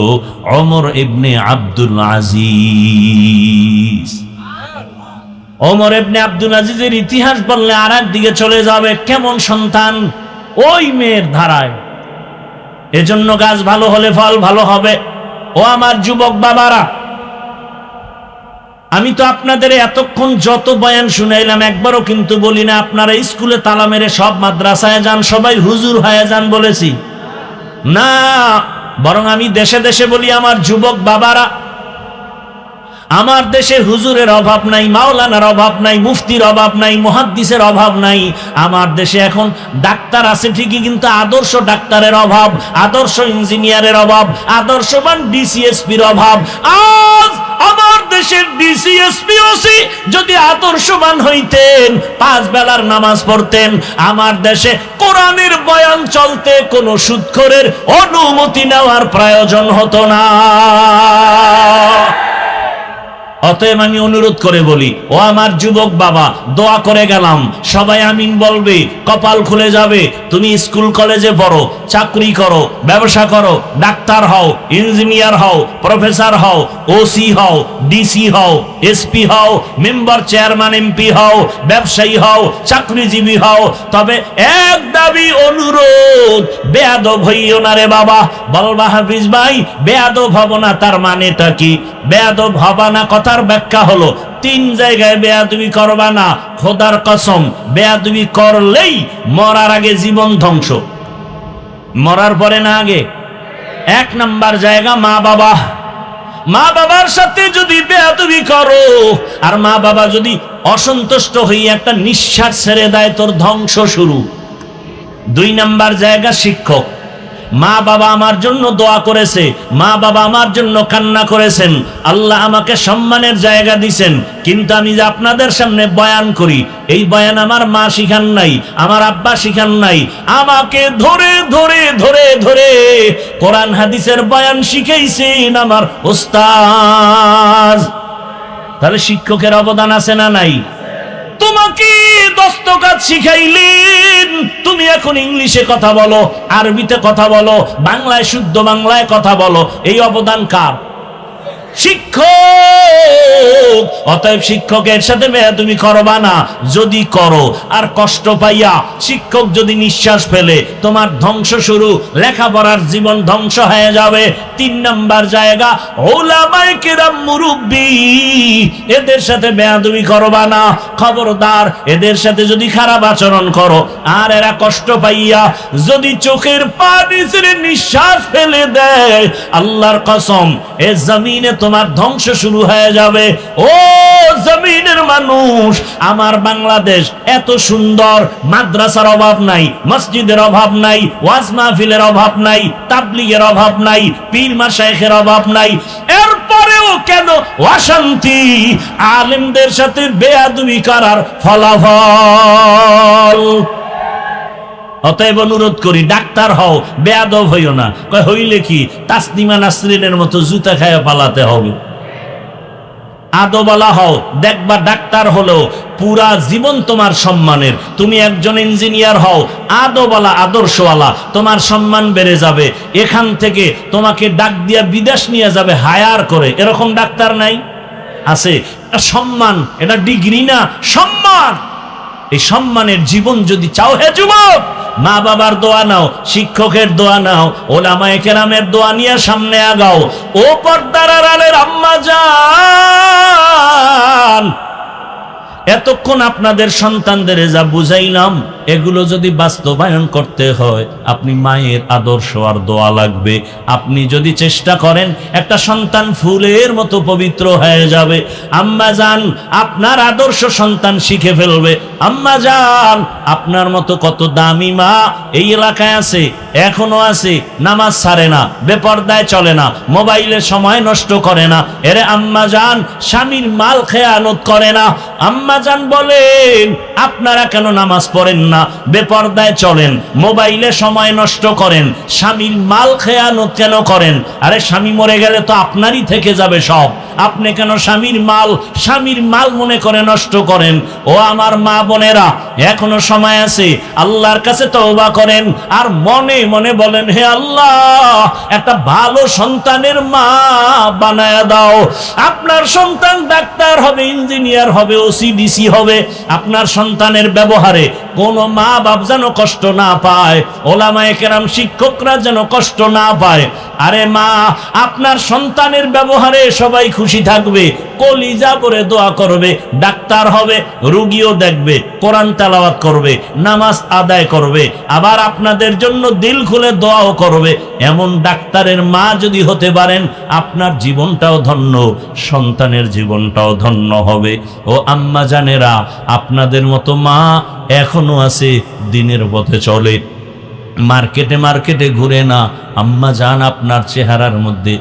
ওমর ইবনে আব্দুল আজিজ। ওমর ইবনে আব্দুল আজিজের ইতিহাস বললে আর একদিকে চলে যাবে। কেমন সন্তান? ওই মেয়ের ধারায়। এজন্য গাছ ভালো হলে ফল ভালো হবে। ও আমার যুবক বাবারা, আমি তো আপনাদের এতক্ষণ যত বয়ান শুনাইলাম একবারও কিন্তু বলি না আপনারা স্কুলে তালা মেরে সব মাদ্রাসায় যান, সবাই হুজুর হয়ে যান বলেছি না, বরং আমি দেশে দেশে বলি আমার যুবক বাবারা, আমার দেশে হুজুরের অভাব নাই, মাওলানার অভাব নাই, মুফতির অভাব নাই, মুহাদ্দিসের অভাব নাই। আমার দেশে এখন ডাক্তার আছে ঠিকই, কিন্তু আদর্শ ডাক্তারের অভাব, আদর্শ ইঞ্জিনিয়ারের অভাব, আদর্শবান ডিসিএসপির অভাব। আজ আমার দেশের ডিসিএসপিওসি যদি আদর্শবান হইতেন, 5 বেলার নামাজ পড়তেন, আমার দেশে কোরআনের বয়ান চলতে কোনো সুদখোরের অনুমতি নেওয়ার প্রয়োজন হতো না। অতএব আমি অনুরোধ করে বলি, ও আমার যুবক বাবা, দোয়া করে গেলাম, সবাই আমিন বলবে, কপাল খুলে যাবে। তুমি স্কুল কলেজে পড়ো, চাকরি করো, ব্যবসা করো, ডাক্তার হও, ইঞ্জিনিয়ার হও, প্রফেসর হও, ওসি হও, ডিসি হও, এসপি হও, মেম্বার চেয়ারম্যান এমপি হও, ব্যবসায়ী হও, চাকরিজীবী হও, তবে এক দাবি অনুরোধ, বেয়াদব হইও না রে বাবা। বলবা হাফিজ ভাই বেয়াদব হব না, তার মানেটা কি? বেয়াদব হবা না কথার ব্যাখ্যা হলো 3 জায়গায় বেয়াদবি করবা না। খোদার কসম, বেয়াদবি করলেই মরার আগে জীবন ধ্বংস, মরার পরে না আগে। 1 নাম্বার জায়গা মা বাবা। মা বাবার সাথে যদি বেয়াদবি করো আর মা বাবা যদি অসন্তুষ্ট হয়ে একটা নিঃশ্বাস ছেড়ে দেয়, তোর ধ্বংস শুরু। 2 নাম্বার জায়গা শিক্ষক। মা বাবা আমার জন্য দোয়া করেছে, মা বাবা আমার জন্য কান্না করেছেন, আল্লাহ আমাকে সম্মানের জায়গা দিয়েছেন, কিন্তু আমি যে আপনাদের সামনে বয়ান করি, এই বয়ান আমার মা শিখান নাই, আমার আব্বা শিখান নাই, আমাকে ধরে ধরে ধরে ধরে কোরআন হাদিসের বয়ান শিখাইছেন আমার ওস্তাদ। তাহলে শিক্ষকের অবদান আছে না নাই? তোমাকে দস্তকাত শিখাইলেন, তুমি এখন ইংলিশে কথা বলো, আরবিতে কথা বলো, বাংলায় শুদ্ধ বাংলায় কথা বলো, এই অবদান কার? শিক্ষক। অতএব শিক্ষকের সাথে বেয়াদবি করবা না। যদি করো আর কষ্ট পাইয়া শিক্ষক যদি নিঃশ্বাস ফেলে, তোমার ধ্বংস শুরু, লেখাপড়ার জীবন ধ্বংস হয়ে যাবে। 3 নাম্বার জায়গা উলামায়ে কেরাম, মুরব্বি, এদের সাথে বেয়াদবি করবা না। খবরদার, এদের সাথে যদি খারাপ আচরণ করো আর এরা কষ্ট পাইয়া যদি চোখের পানি ছেড়ে নিঃশ্বাস ফেলে দেয়, আল্লাহর কসম এ জমিনে তোমার ধ্বংস শুরু হয়ে যাবে। ও জমিনের মানুষ, আমার বাংলাদেশ এত সুন্দর, মাদ্রাসার অভাব নাই, মসজিদের অভাব নাই, ওয়াজ মাহফিলের অভাব নাই, তাবলীগের অভাব নাই, পীর মাশায়েখের অভাব নাই, এরপরেও কেন অশান্তি? আলেমদের সাথে বেয়াদবি করার ফলাফল। অতএব অনুরোধ করি, ডাক্তার হও, বেয়াদব হইও না। কয় হইলে কি? তাসনিমা নাসরিনের মতো জুতা খায়া পালাতে হবে। আদওয়ালা হও, দেখবা ডাক্তার হলেও পুরা জীবন তোমার সম্মানের। তুমি একজন ইঞ্জিনিয়ার হও, আদওয়ালা, আদর্শওয়ালা, তোমার সম্মান বেড়ে যাবে। এখান থেকে তোমাকে ডাক দিয়া বিদেশ নিয়ে যাবে হায়ার করে। এরকম ডাক্তার নাই? আছে। সম্মান, এটা ডিগ্রি না, সম্মান। এই সম্মানের জীবন যদি চাও, হে যুবক, মা বাবার দোয়া নাও, শিক্ষকের দোয়া নাও, ওলামায়ে কেরামের দোয়া নিয়ে সামনে আগাও। ও পর্দার আড়ালের আম্মা জান, এতক্ষণ আপনাদের সন্তানদের যা বুঝাইলাম, এগুলো যদি বাস্তবায়ন করতে হয়, আপনি মায়ের আদর্শ আর দোয়া লাগবে। আপনি যদি চেষ্টা করেন, একটা সন্তান ফুলের মতো পবিত্র হয়ে যাবে। আম্মা জান, আপনার আদর্শ সন্তান শিখে ফেলবে। আম্মা জান, আপনার মতো কত দামি মা এই এলাকায় আছে, এখনো আছে, নামাজ ছাড়ে না, বেপরদায় চলে না, মোবাইলে সময় নষ্ট করে না। এরে আম্মা জান, স্বামীর মাল খেয়ানত করে না। আম্মা জান বলেন, আপনারা কেন নামাজ পড়েন না? না, বেপরদায় চলেন, মোবাইলে সময় নষ্ট করেন, স্বামীর মাল খেয়ানত কেন করেন? আরে স্বামী মরে গেলে তো আপনারই থেকে যাবে সব, আপনি কেন স্বামীর মাল মনে করে নষ্ট করেন? ও আমার মা বোনেরা, এখনো সময় আছে, আল্লাহর কাছে তওবা করেন আর মনে মনে বলেন, হে আল্লাহ, একটা ভালো সন্তানের মা বানায়া দাও। আপনার সন্তান ডাক্তার হবে, ইঞ্জিনিয়ার হবে, ওসিডিসি হবে। আপনার সন্তানের ব্যবহারে কোনো মা বাপ যেন কষ্ট না পায়, ওলামায়ে কেরাম শিক্ষকরা যেন কষ্ট না পায়। আরে মা, আপনার সন্তানের ব্যবহারে সবাই খুশি থাকবে, কলিজা করে দোয়া করবে, ডাক্তার হবে, রোগীও দেখবে, কোরআন তেলাওয়াত করবে, নামাজ আদায় করবে, আবার আপনাদের জন্য দিল খুলে দোয়াও করবে। এমন ডাক্তারের মা যদি হতে পারেন, আপনার জীবনটাও ধন্য, সন্তানের জীবনটাও ধন্য হবে। ও আম্মা জানেরা, আপনাদের মতো মা এখনো আছে, দিনের পথে চলে, মার্কেটে ঘুরে না। আম্মা জান, আপনার চেহারার মধ্যে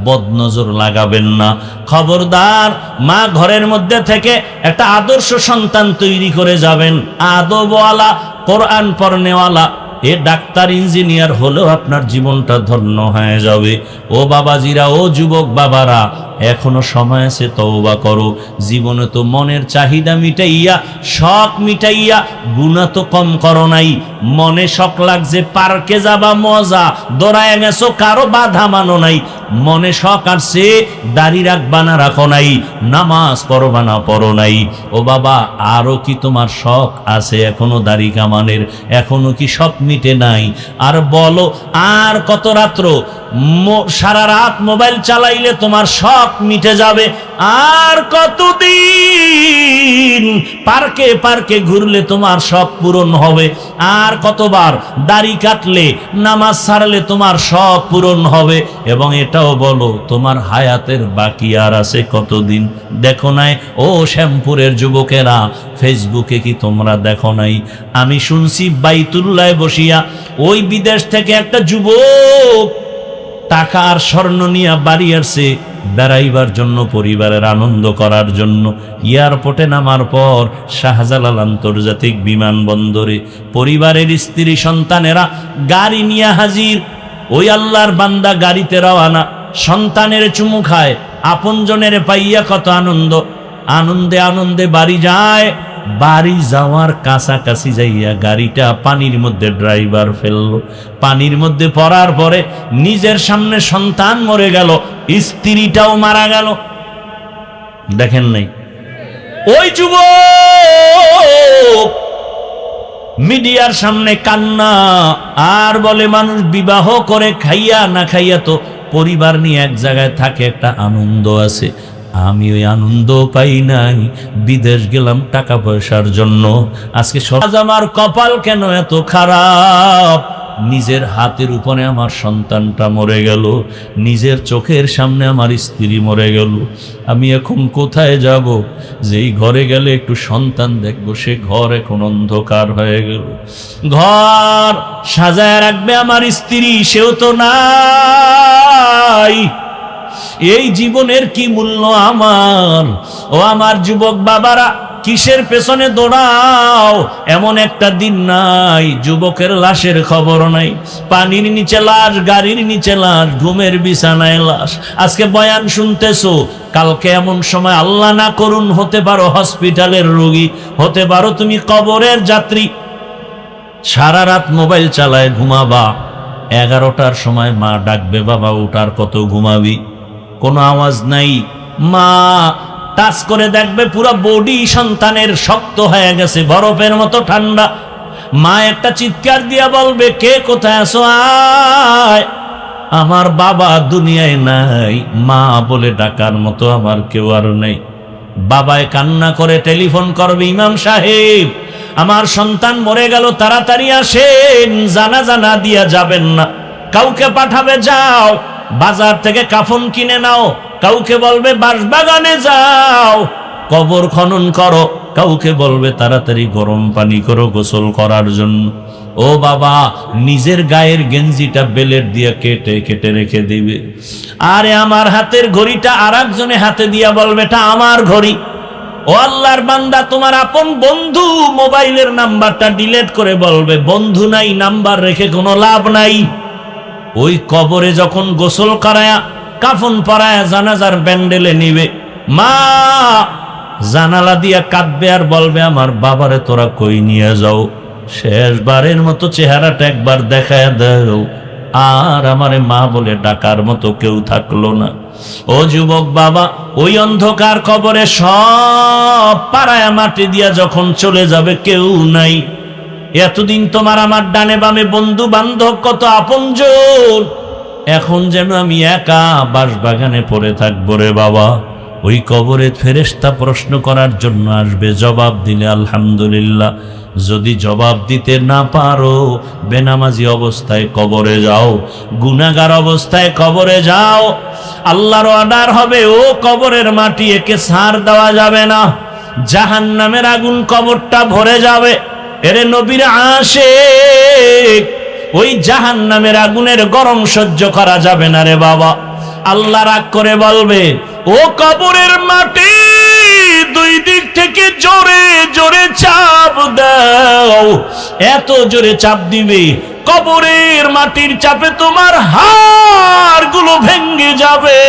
বদনজর লাগাবেন না, খবরদার। মা ঘরের মধ্যে থেকে একটা আদর্শ সন্তান তৈরি করে যাবেন, আদবওয়ালা, কোরআন পড়নেওয়ালা। এ ডাক্তার ইঞ্জিনিয়ার হলেও আপনার জীবনটা ধন্য হয়ে যাবে। ও বাবাজিরা, ও যুবক বাবারা, এখনো সময় আছে, তওবা করো। জীবনে তো মনের চাহিদা মিটাইয়া, শখ মিটাইয়া, গুনাহ তো কম করো নাই। মনে শখ লাগছে পার্কে যাবা, মজা, দৌড়ায় গেছো, কারো বাধা মানো নাই। মনে শখ আসছে, দাড়ি রাখবা না রাখো নাই, নামাজ পড়বা না পড়ো নাই। ও বাবা, আরো কি তোমার শখ আছে এখনো দাড়ি কামানের? এখনো কি শখ মিটে নাই? আর বলো, আর কত রাত্র সারা রাত মোবাইল চালাইলে তোমার শখ মিটে যাবে? আর কতদিন পার্কে পার্কে ঘুরলে তোমার শখ পূরণ হবে? আর কতবার দাড়ি কাটলে, নামাজ ছাড়লে তোমার শখ পূরণ হবে? এবং এটাও বলো, তোমার হায়াতের বাকি আর আছে কতদিন? দেখো নাই ও শ্যামপুরের যুবকেরা, ফেসবুকে কি তোমরা দেখো নাই? আমি শুনছি বাইতুল্লায় বসিয়া ওই বিদেশ থেকে একটা যুবক টাকা আর স্বর্ণ নিয়ে বাড়ি আসছে বেড়াইবার জন্য, পরিবারের আনন্দ করার জন্য। এয়ারপোর্টে নামার পর শাহজালাল আন্তর্জাতিক বিমানবন্দরে পরিবারের স্ত্রী সন্তানেরা গাড়ি নিয়ে হাজির। ওই আল্লাহর বান্দা গাড়িতে রওয়ানা, সন্তানের চুমু খায়, আপনজনের পাইয়া কত আনন্দ, আনন্দে আনন্দে বাড়ি যায়। বাড়ি যাওয়ার কাছাকাছি যাইয়া গাড়িটা পানির মধ্যে ড্রাইভার ফেললো। পানির মধ্যে পড়ার পরে নিজের সামনে সন্তান মরে গেল, স্ত্রীটাও মারা গেল। দেখেন নাই? ওই যুবক মিডিয়ার সামনে কান্না, আর বলে মানুষ বিবাহ করে খাইয়া না খাইয়া তো পরিবার নিয়ে এক জায়গায় থাকে, একটা আনন্দ আছে। আমি ওই আনন্দ পাই নাই, বিদেশ গেলাম টাকা পয়সার জন্য। আজকে সমাজ, আমার কপাল কেন এত খারাপ? নিজের হাতের উপরে আমার সন্তানটা মরে গেল, নিজের চোখের সামনে আমার স্ত্রী মরে গেল। আমি এখন কোথায় যাব? যেই ঘরে গেলে একটু সন্তান দেখবো, সে ঘর এখন অন্ধকার হয়ে গেল। ঘর সাজায় রাখবে আমার স্ত্রী, সেও তো নাই। এই জীবনের কি মূল্য আমার? ও আমার যুবক বাবারা, কিসের পেছনে দৌড়াও? এমন একটা দিন নাই যুবকের লাশের খবর নাই। পানির নিচে লাশ, গাড়ির নিচে লাশ, ঘুমের বিছানায় লাশ। আজকে বয়ান শুনতেছো, কালকে এমন সময় আল্লাহ না করুন হতে পারো হসপিটালের রোগী, হতে পারো তুমি কবরের যাত্রী। সারা রাত মোবাইল চালায় ঘুমাবা, 11টার সময় মা ডাকবে, বাবা উঠার, কত ঘুমাবি? কোনো আওয়াজ নাই। মা টাচ করে দেখবে পুরো বডি সন্তানের শক্ত হয়ে গেছে, বরফের মতো ঠান্ডা। মা একটা চিৎকার দিয়া বলবে, কে কোথায় আছো? আয়। আমার বাবা দুনিয়ায় নাই, মা বলে ডাকার মতো আমার কেউ আর নেই। বাবায় কান্না করে টেলিফোন করবে, ইমাম সাহেব আমার সন্তান মরে গেল, তাড়াতাড়ি আসেন, জানাজা না দিয়া যাবেন না। কাউকে পাঠাবে, যাও বাজার থেকে কাফন কিনে নাও। কাউকে বলবে বাঁশবাগানে যাও, কবর খনন করো। কাউকে বলবে তাড়াতাড়ি গরম পানি করো গোসল করার জন্য। ও বাবা, নিজের গায়ের গেঞ্জিটা বেলেট দিয়ে কেটে কেটে রেখে দিবে। আরে আমার হাতের ঘড়িটা আর একজনে হাতে দিয়া বলবে, এটা আমার ঘড়ি। ও আল্লাহর বান্দা, তোমার আপন বন্ধু মোবাইলের নাম্বারটা ডিলিট করে বলবে বন্ধু নাই, নাম্বার রেখে কোনো লাভ নাই। ওই কবরে যখন গোসল করায়া কাফন পরায়া জানাজার প্যান্ডেলে নিবে, মা জানালা দিয়া কাঁদবে আর বলবে আমার বাবারে তোরা কই নিয়ে যাও, শেষবারের মতো চেহারাটা একবার দেখায় দাও। আর আমারে মা বলে ডাকার মতো কেউ থাকলো না। ও যুবক বাবা, ওই অন্ধকার কবরে সব পাড়ায়া মাটি দিয়া যখন চলে যাবে, কেউ নাই। এতদিন তোমার আমার ডানে বামে বন্ধু বান্ধব কত আপনজন, এখন যেন আমি একা বাঁশবাগানে পড়ে থাকবো রে বাবা। ওই কবরে ফেরেশতা প্রশ্ন করার জন্য আসবে, জবাব দিলে আলহামদুলিল্লাহ, যদি জবাব দিতে না পারো বেনামাজি অবস্থায় কবরে যাও, গুনাহগার অবস্থায় কবরে যাও। আল্লাহর অর্ডার হবে, ও কবরের মাটি একে ছাড় দেওয়া যাবে না, জাহান্নামের আগুন কবরটা ভরে যাবে। এরে নবীর আশিক, ওই জাহান্নামের আগুনের গরম সহ্য করা যাবে না রে বাবা। আল্লাহ রাগ করে বলবে, ও কবরের মাটি দুই দিক থেকে জোরে জোরে চাপ দাও। এত জোরে চাপ দিবে, কবরের মাটির চাপে তোমার হাড়গুলো ভেঙে যাবে।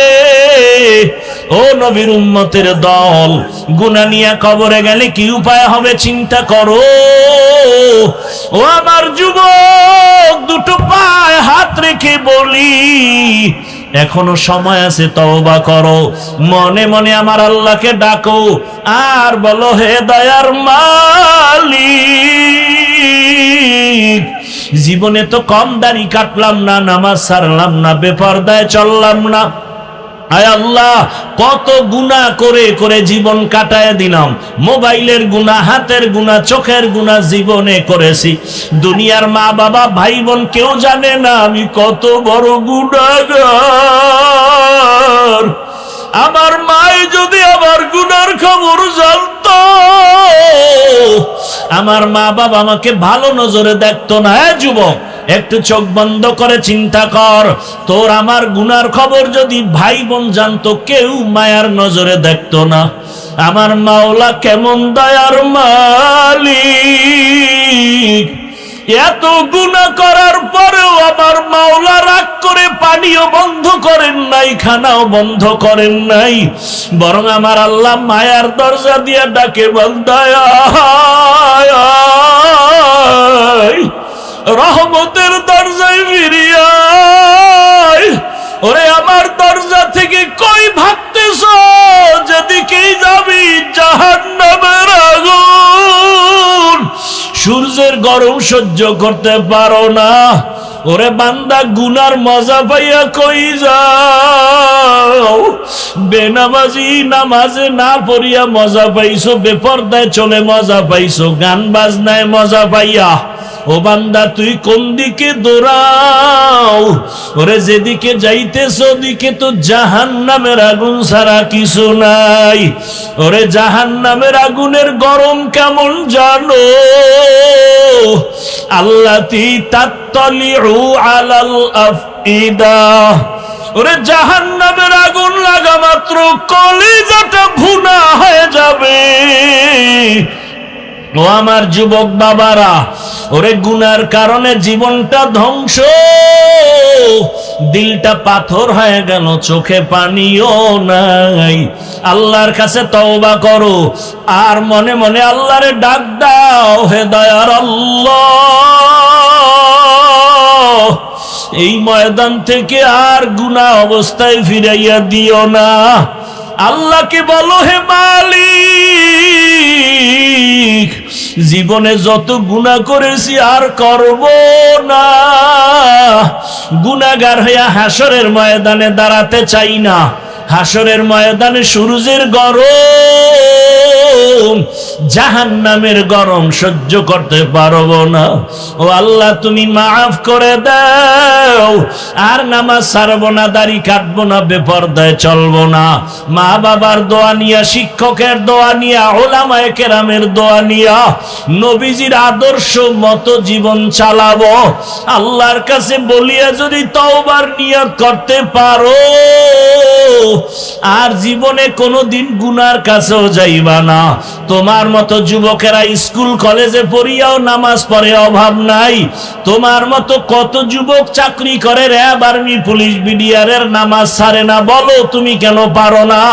ও নবীর উম্মতের দল, গুনাহ নিয়ে কবরে গেলে কি উপায় হবে চিন্তা করো। ও আমার যুবক, দুটো পায়ে হাত রেখে বলি, এখনো সময় আছে, তওবা করো। মনে মনে আমার আল্লাহকে ডাকো আর বলো, হে দয়ার মালিক, জীবনে তো কম দাড়ি কাটলাম না, নামাজ ছাড়লাম না, বেপরদায় চললাম না। আয় আল্লাহ, কত গুনাহ করে করে জীবন কাটায় দিলাম। মোবাইলের গুনাহ, হাতের গুনাহ, চোখের গুনাহ জীবনে করেছি। দুনিয়ার মা বাবা ভাই বোন কেউ জানে না আমি কত বড় গুনাহগার। আমার মায়ে যদি আমার গুনার খবর জানতো, আমার মা বাবা আমাকে ভালো নজরে দেখতো না। হ্যাঁ যুবক, একটু চোখ বন্ধ করে চিন্তা কর, তোর আমার গুনার খবর যদি ভাই বোন জানতো, কেউ মায়ার নজরে দেখতো না। আমার মাওলা কেমন দয়ার মালিক, এত গুনাহ করার পরেও আমার মাওলা রাগ করে পানিও বন্ধ করেন নাই, খানাও বন্ধ করেন নাই, বরং আমার আল্লাহ মায়ার দরজা দিয়ে ডাকে, বান্দায়া রহমতের দরজায় ফিরিয়া আয়। ওরে আমার দরজা থেকে কই ভাবতেছ, যেদিকেই যাবি জাহান্নামের আগুন। সূর্যের গরম সহ্য করতে পারো না, ওরে বান্দা গুনার মজা পাইয়া কই যাও। বেনামাজি নামাজে না পড়িয়া মজা পাইছো, বেপরদায় চলে মজা পাইছো, গান বাজনায় মজা পাইয়া। ও বান্দা, তুই কোন দিকে দৌড়াও? ওরে যেদিকে যাইতেছ ওদিকে তো জাহান্নামের আগুন ছাড়া কিছু নাই। ওরে জাহান্নামের আগুনের গরম কেমন জানো? আল্লাতী তাত্তালিউ আলাল আফইদা। ওরে জাহান্নামের আগুন লাগা মাত্র কলিজাটা ভুনা হয়ে যাবে। ও আমার যুবক বাবারা, ওরে গুনার কারণে জীবনটা ধ্বংস, দিলটা পাথর হয়ে গেল, চোখে পানিও নাই। আল্লাহর কাছে তওবা করো আর মনে মনে আল্লাহরে ডাক দাও, হে দয়ার আল্লাহ, এই ময়দান থেকে আর গুনাহ অবস্থায় ফিরাইয়া দিও না। আল্লাহকে বলো, হে মালিক, জীবনে যত গুনাহ করেছি আর করব না। গুনাহগার হইয়া হাসরের ময়দানে দাঁড়াতে চাই না। হাসরের ময়দানে সূর্যের গরম, জাহান্নামের গরম সহ্য করতে পারবো না। ও আল্লাহ, তুমি মাফ করে দাও। আর নামাজ ছাড়বো না, দাড়ি কাটবো না, বেপরদায় চলবো না। মা বাবার দোয়া নিয়া, শিক্ষকের দোয়া নিয়া, ওলামায়ে কেরামের দোয়া নিয়া নবীজির আদর্শ মতো জীবন চালাবো। আল্লাহর কাছে বলিয়া যদি তওবার নিয়ত করতে পারো, আর জীবনে কোনোদিন গুনার কাছেও যাইবা না। তোমার মতো যুবকেরা স্কুল কলেজে পড়িয়াও নামাজ পড়ে, অভাব নাই। তোমার মতো কত যুবক চাকরি করে, র্যাব, আর্মি, পুলিশ, বিডিআরের নামাজ ছাড়ে না। বলো তুমি কেন পারো না?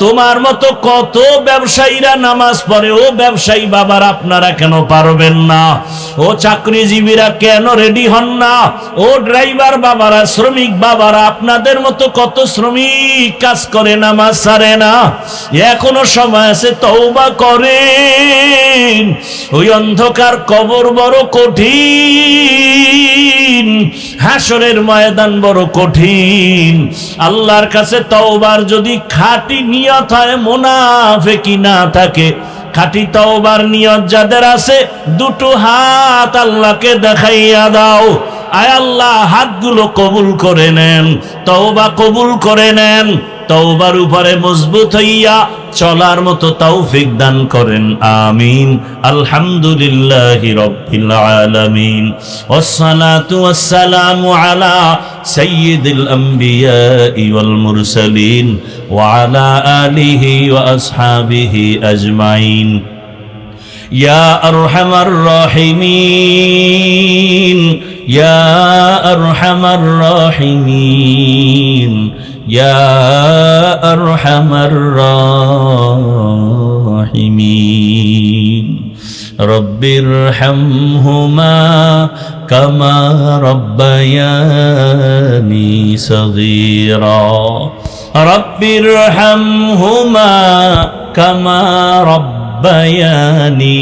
তোমার মতো কত ব্যবসায়ীরা নামাজ পড়ে, ও ব্যবসায়ী বাবার আপনারা কেন পারবেন না? ও চাকরিজীবীরা কেন রেডি হন না? ও ড্রাইভার বাবারা, শ্রমিক বাবারা, আপনাদের মতো কত শ্রমিক কাজ করে, নামাজ ছাড়ে না। এখনো সময় আছে, তওবা করেন। ওই অন্ধকার কবর বড় কঠিন, হাসরের ময়দান বড় কঠিন। আল্লাহর কাছে তওবার যদি খাঁটি নিয়ত হয়, মুনাফিকি না থাকে, খাঁটি তওবার নিয়ত যাদের আছে, দুটো হাত আল্লাহকে দেখাইয়া দাও। আয় আল্লাহ, হাতগুলো কবুল করে নেন, তওবা কবুল করে নেন। তওবার উপরে মজবুত হইয়া চলার মতো তৌফিক দান করেন, আমিন। আলহামদুলিল্লাহি রাব্বিল আলামিন, ওয়াসসালাতু ওয়াসসালামু আলা সাইয়্যিদিল আমবিয়াই ওয়াল মুরসালিন ওয়া আলা আলিহি ওয়া আসহাবিহি আজমাইন। ইয়া আরহামার রাহিমিন, ইয়া আরহামার রাহিমিন, ইয়া আরহামার রাহিমিন। রব্বিরহামহুমা কামা রব্বায়ানি সগীরা, রব্বিরহামহুমা কামা রব্বায়ানি